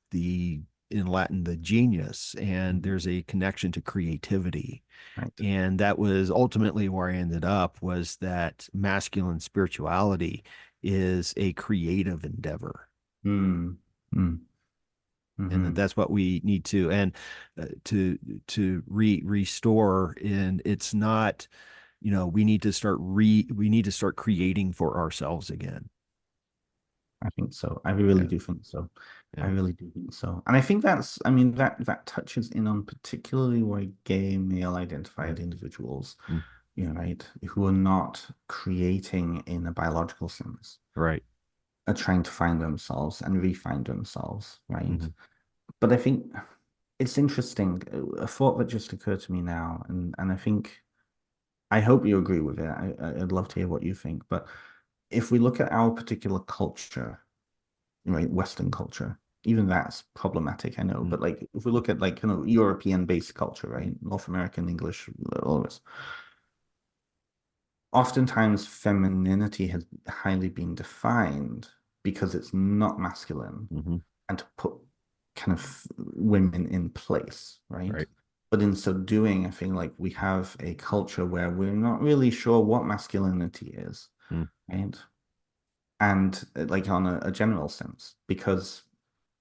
in Latin, the genius, and mm, there's a connection to creativity. right. And that was ultimately where I ended up, was that masculine spirituality is a creative endeavor. Mm, mm, And mhm. that's what we need to, and restore. And it's not, we need to start creating for ourselves again. I think so. I really Yeah. do think so. I Yeah. really do think so. And I think I mean, that touches in on particularly why gay male Yeah. identified individuals, Mm. right, who are not creating in a biological sense, Right. are trying to find themselves and re-find themselves, right? Hmm. But I think it's interesting. A thought that just occurred to me now, and I think I hope you agree with it. I'd love to hear what you think. But if we look at our particular culture, right, Western culture, even that's problematic, I know. Mm. But like, if we look at like European-based culture, right, North American English, all of this, oftentimes femininity has highly been defined because it's not masculine, Hmm. and to put kind of women in place, right? Right. But in so doing, I think like we have a culture where we're not really sure what masculinity is, Mm. right? And like on a general sense, because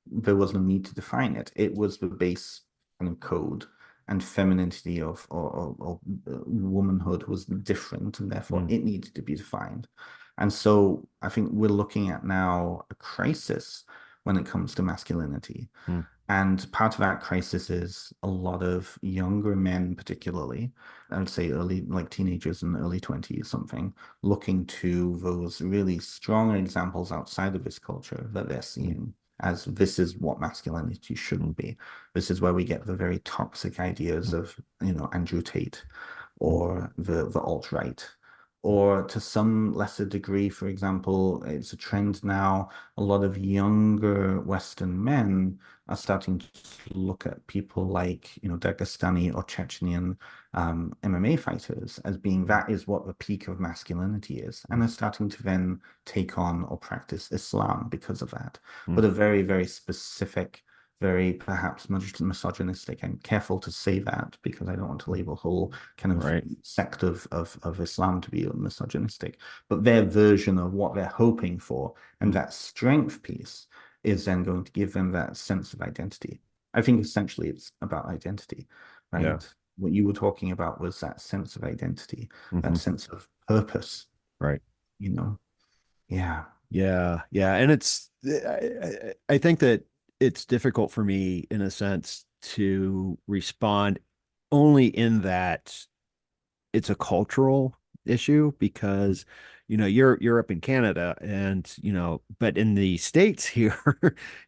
there was no need to define it. It was the base kind of code, and femininity or womanhood was different, and therefore Mm. it needed to be defined. And so I think we're looking at now a crisis when it comes to masculinity, Mm. And part of that crisis is a lot of younger men, particularly, I would say early, like teenagers in the early 20s, something, looking to those really strong examples outside of this culture that they're Mm, seeing as this is what masculinity mm, should be. This is where we get the very toxic ideas mm, of, Andrew Tate mm, or the alt-right. Or to some lesser degree, for example, it's a trend now. A lot of younger Western men are starting to look at people like, Dagestani or Chechnyan MMA fighters as being mm, that is what the peak of masculinity is. mm, And they're starting to then take on or practice Islam because of that. mm. But a very, very specific, very perhaps misogynistic. I'm careful to say that because I don't want to label a whole kind of Right. sect of Islam to be misogynistic. But their version of what they're hoping for and Mm. that strength piece is then going to give them that sense of identity. I think essentially it's about identity, Yeah. right? What you were talking about was that sense of identity, that Hmm. sense of purpose, Right. you know? Yeah. Yeah. Yeah. And I think that it's difficult for me in a sense to respond only in that it's a cultural issue because you're up in Canada and but in the States here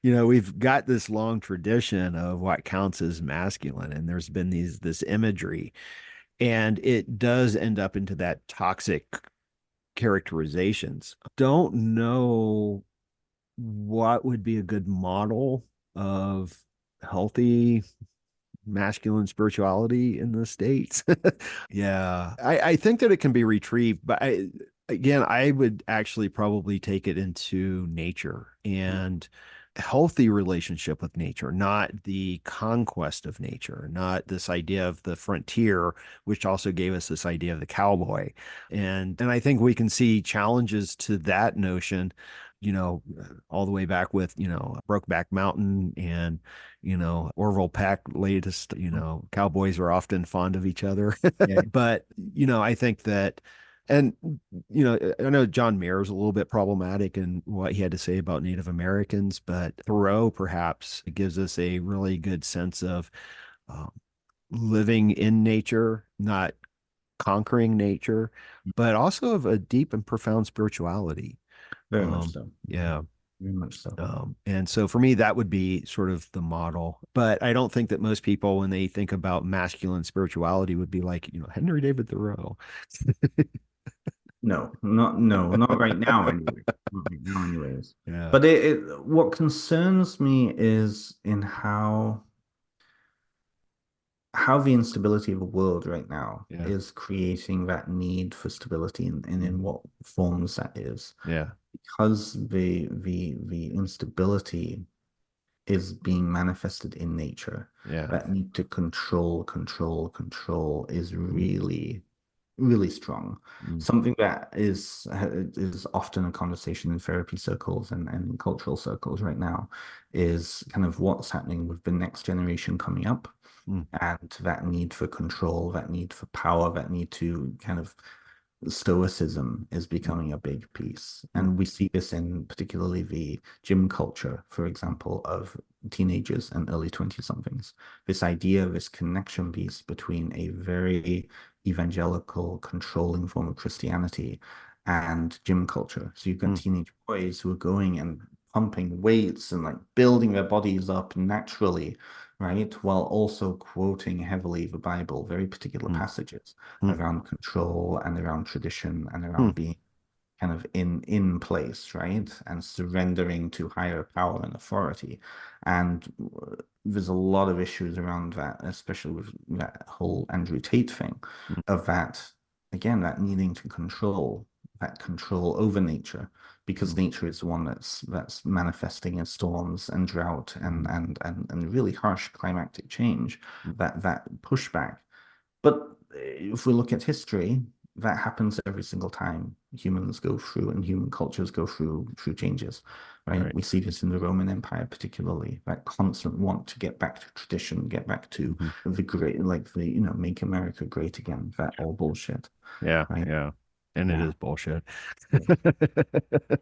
we've got this long tradition of what counts as masculine, and there's been this imagery, and it does end up into that toxic characterizations. Don't know what would be a good model of healthy masculine spirituality in the States. Yeah. I think that it can be retrieved, but again, I would actually probably take it into nature and a healthy relationship with nature, not the conquest of nature, not this idea of the frontier, which also gave us this idea of the cowboy. And I think we can see challenges to that notion, all the way back with, Brokeback Mountain and Orville Peck latest, cowboys are often fond of each other. Yeah. But, I think that, and, I know John Mayer is a little bit problematic in what he had to say about Native Americans, but Thoreau perhaps gives us a really good sense of um, living in nature, not conquering nature, but also of a deep and profound spirituality. Very much so. Yeah. Very much so. And so for me, that would be sort of the model. But I don't think that most people, when they think about masculine spirituality, would be like, Henry David Thoreau. No, not right now anyway. Not right now anyways. Yeah. But what concerns me is in how the instability of the world right now Yeah. is creating that need for stability and in Mhm. what forms that is. Yeah. Because the instability is being manifested in nature. Yeah. That need to control is Mm, really, really strong. mm, Something that is often a conversation in therapy circles and in cultural circles right now is kind of what's happening with the next generation coming up mm, and that need for control, that need for power, that need to kind of stoicism is mm, becoming a big piece. mm, And we see this in particularly the gym culture, for example, of teenagers and early 20 somethings. This idea, this connection piece between a very evangelical, controlling form of Christianity and gym culture. So you've got mm, teenage boys who are going and pumping weights and like building their bodies up naturally, right? While also quoting heavily the Bible, very particular mm, passages mm, around control and around tradition and mm, around being kind of in place, right? And surrendering to higher power and authority. And there's a lot of issues around that, especially with that whole Andrew Tate thing, mm, of that, again, that needing to control, that control over nature, because mm, nature is the one that's manifesting in storms and drought and really harsh climatic change, mm, that pushback. But if we look at history, that happens every single time humans go through and human cultures go through changes, right? right. We see this in the Roman Empire, particularly that constant want to get back to tradition, get back to Mhm. the great, like the make America great again, that all bullshit, Yeah. right? Yeah. And it Yeah. is bullshit. Yeah.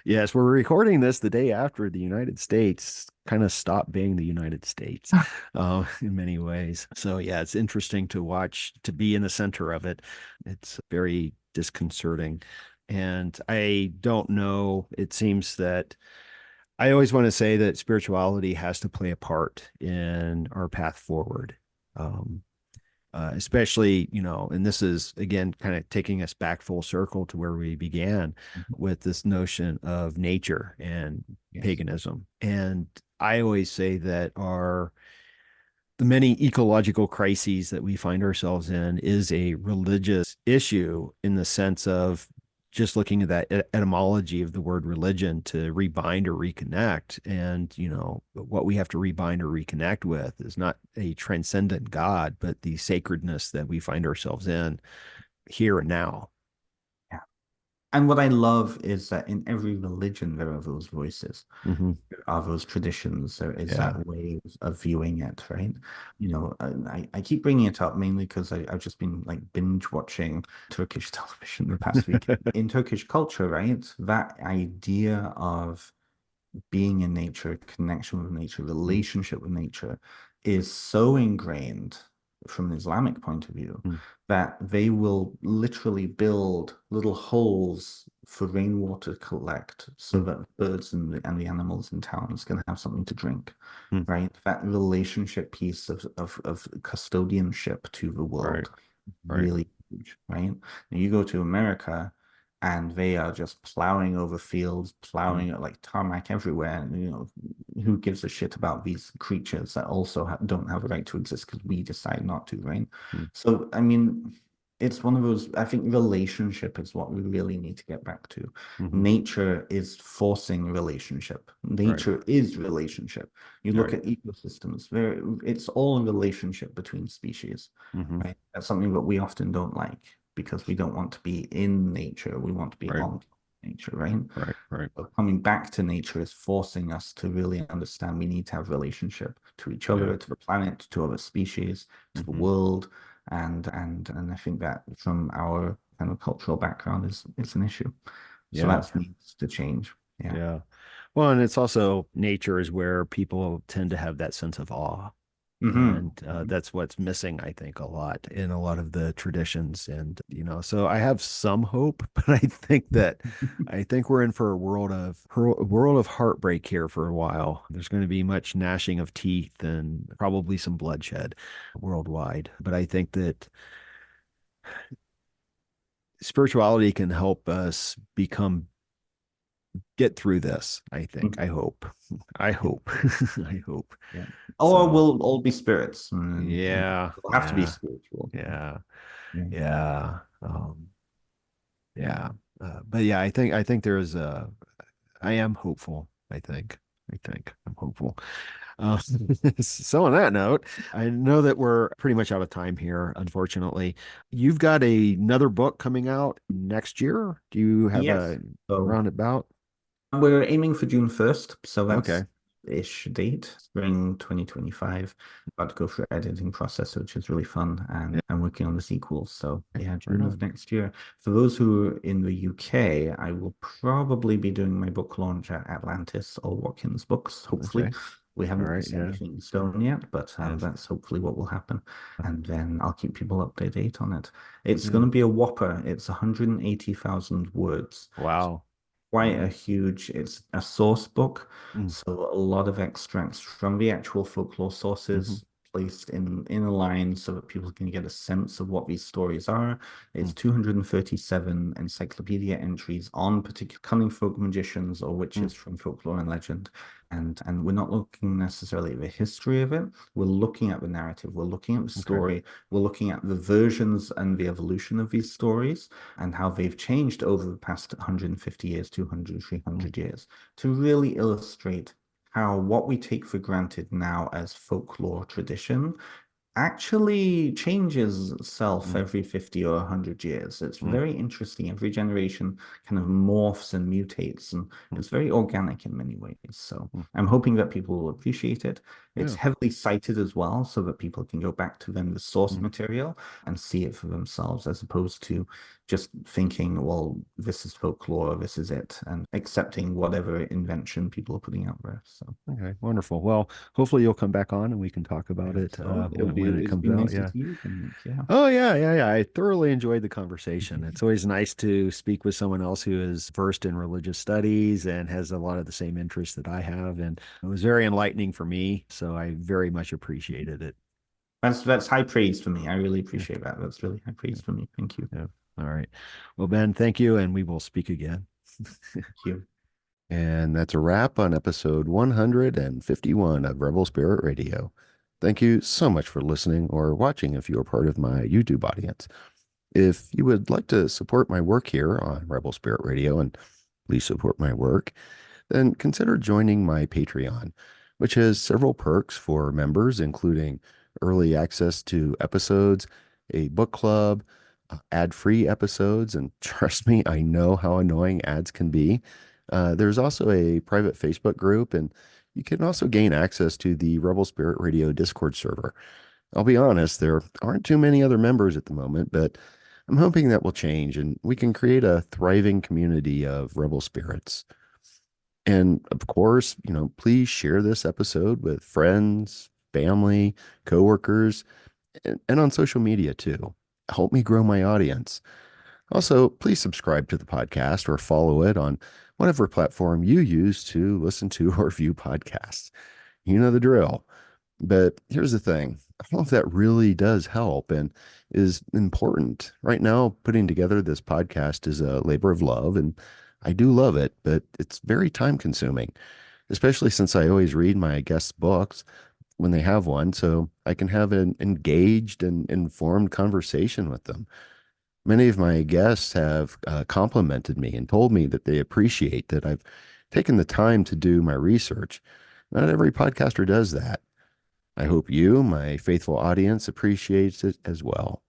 Yes, we're recording this the day after the United States kind of stopped being the United States in many ways. So, yeah, it's interesting to watch, to be in the center of it. It's very disconcerting. And I don't know, it seems that I always want to say that spirituality has to play a part in our path forward. Um, Especially, and this is again kind of taking us back full circle to where we began Mhm. with this notion of nature and Yes. paganism. And I always say that the many ecological crises that we find ourselves in is a religious issue in the sense of just looking at that etymology of the word religion to rebind or reconnect. And, what we have to rebind or reconnect with is not a transcendent God, but the sacredness that we find ourselves in here and now. Yeah. And what I love is that in every religion, there are those voices. Hmm. Are those traditions. There is Yeah. that way of viewing it, right? I keep bringing it up mainly because I've just been like binge watching Turkish television the past week. In Turkish culture, right? That idea of being in nature, connection with nature, relationship with nature is so ingrained from an Islamic point of view Mm-hmm. that they will literally build little holes for rainwater to collect so that birds and the animals in towns can have something to drink, right? That relationship piece of custodianship to the Right. world, Right. really huge, right? Now you go to America and they are just plowing over fields, Mm-hmm. plowing like tarmac everywhere. And, who gives a shit about these creatures that also don't have a right to exist because we decide not to, right? So, I mean, it's one of those, I think relationship is what we really need to get back to. Mm-hmm. Nature is forcing relationship. Right. Nature is relationship. You look Right. at ecosystems, it's all a relationship between species, Mm-hmm. right? That's something that we often don't like because we don't want to be in nature. We want to be Right. on nature, right? Right. Right. But coming back to nature is forcing us to really understand we need to have relationship to each Yeah. other, to the planet, to other species, to the Mm-hmm. world. And I think that from our kind of cultural background is an issue. So Yeah. that needs to change. Yeah. Yeah. Well, and it's also nature is where people tend to have that sense of awe. Hmm. And that's what's missing, I think, a lot in a lot of the traditions. And, so I have some hope, but I think we're in for a world of heartbreak here for a while. There's going to be much gnashing of teeth and probably some bloodshed worldwide. But I think that spirituality can help us get through this. I think. I hope. I Yeah. hope. I hope. Yeah. Or So, we'll all be spirits and yeah, we'll have to be yeah, spiritual. yeah, Yeah. yeah, yeah. But yeah, I think I am hopeful. I think I'm hopeful. Uh, so on that note, I know that we're pretty much out of time here, unfortunately. You've got another book coming out next year. Do you have Yes. a So roundabout? we're aiming for June 1st, so Okay. that's ish date, spring 2025. About to go through editing process, which is really fun, and Yeah. I'm working on the sequels. So Okay. yeah, Right June of on. next year. For those who are in the UK, I will probably be doing my book launch at Atlantis or Watkins Books, hopefully. Okay. We All haven't right. set Yeah. anything in stone yet, but Yes. that's hopefully what will happen. And then I'll keep people up to date on it. It's going Yeah. to be a whopper. It's 180,000 words. Wow. Quite Yeah. a huge, it's a source book, Mm. so a lot of extracts from the actual folklore Hmm. sources placed in a line so that people can get a sense of what these stories are. It's Mm. 237 encyclopedia entries on particular cunning folk magicians or Mm. witches from folklore and legend. And we're not looking necessarily at the history of it. We're looking at the narrative. We're looking at the Okay. story. We're looking at the versions and the evolution of these stories and how they've changed over the past 150 years, 200, Mm. 300 years to really illustrate how what we take for granted now as folklore tradition actually changes itself Mm. every 50 or 100 years. It's Mm. very interesting. Every generation kind of morphs and mutates, and Mm. it's very organic in many ways. So Mm. I'm hoping that people will appreciate it. It's Yeah. heavily cited as well, so that people can go back to then the source Mm. material and see it for themselves, as opposed to just thinking, well, this is folklore, this is it, and accepting whatever invention people are putting out there. So Okay, wonderful. Well, hopefully you'll come back on and we can talk I about hope it so. when it It's comes been out. nice to Yeah. see you again, Nick. Yeah. Oh yeah, yeah, yeah. I thoroughly enjoyed the conversation. It's always nice to speak with someone else who is versed in religious studies and has a lot of the same interests that I have. And it was very enlightening for me. So I very much appreciated it. That's high praise for me. I really Yeah, appreciate that. That's really high yeah, praise for me. Thank you. yeah. All right. Well, Ben, thank you, and we will speak again. Thank you. And that's a wrap on episode 151 of Rebel Spirit Radio. Thank you so much for listening or watching if you are part of my YouTube audience. If you would like to support my work here on Rebel Spirit Radio, and please support my work, then consider joining my Patreon, which has several perks for members, including early access to episodes, a book club, ad-free episodes, and trust me, I know how annoying ads can be. There's also a private Facebook group, and you can also gain access to the Rebel Spirit Radio Discord server. I'll be honest, there aren't too many other members at the moment, but I'm hoping that will change and we can create a thriving community of rebel spirits. And of course, please share this episode with friends, family, coworkers, and on social media too. Help me grow my audience. Also, please subscribe to the podcast or follow it on whatever platform you use to listen to or view podcasts. You know the drill. But here's the thing. All of that really does help and is important. Right now, putting together this podcast is a labor of love, and I do love it, but it's very time consuming, especially since I always read my guests' books when they have one, so I can have an engaged and informed conversation with them. Many of my guests have complimented me and told me that they appreciate that I've taken the time to do my research. Not every podcaster does that. I hope you, my faithful audience, appreciates it as well.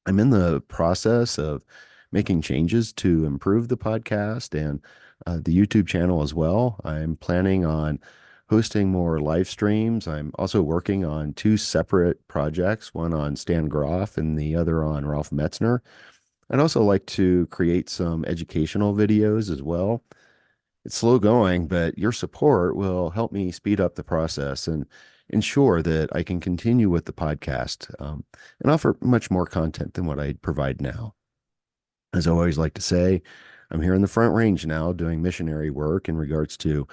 I'm in the process of making changes to improve the podcast and the YouTube channel as well. I'm planning on hosting more live streams. I'm also working on two separate projects, one on Stan Groff and the other on Ralph Metzner. I'd also like to create some educational videos as well. It's slow going, but your support will help me speed up the process and ensure that I can continue with the podcast and offer much more content than what I provide now. As I always like to say, I'm here in the front range now doing missionary work in regards to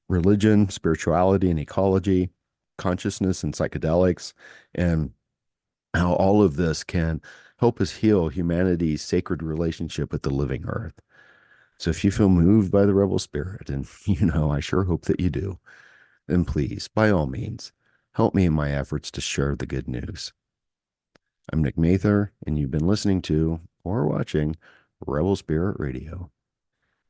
religion, spirituality, and ecology, consciousness and psychedelics, and how all of this can help us heal humanity's sacred relationship with the living earth. So if you feel moved by the rebel spirit, and I sure hope that you do, then please, by all means, help me in my efforts to share the good news. I'm Nick Mather, and you've been listening to or watching Rebel Spirit Radio.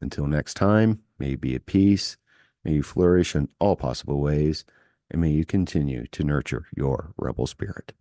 Until next time, may you be at peace, may you flourish in all possible ways, and may you continue to nurture your rebel spirit.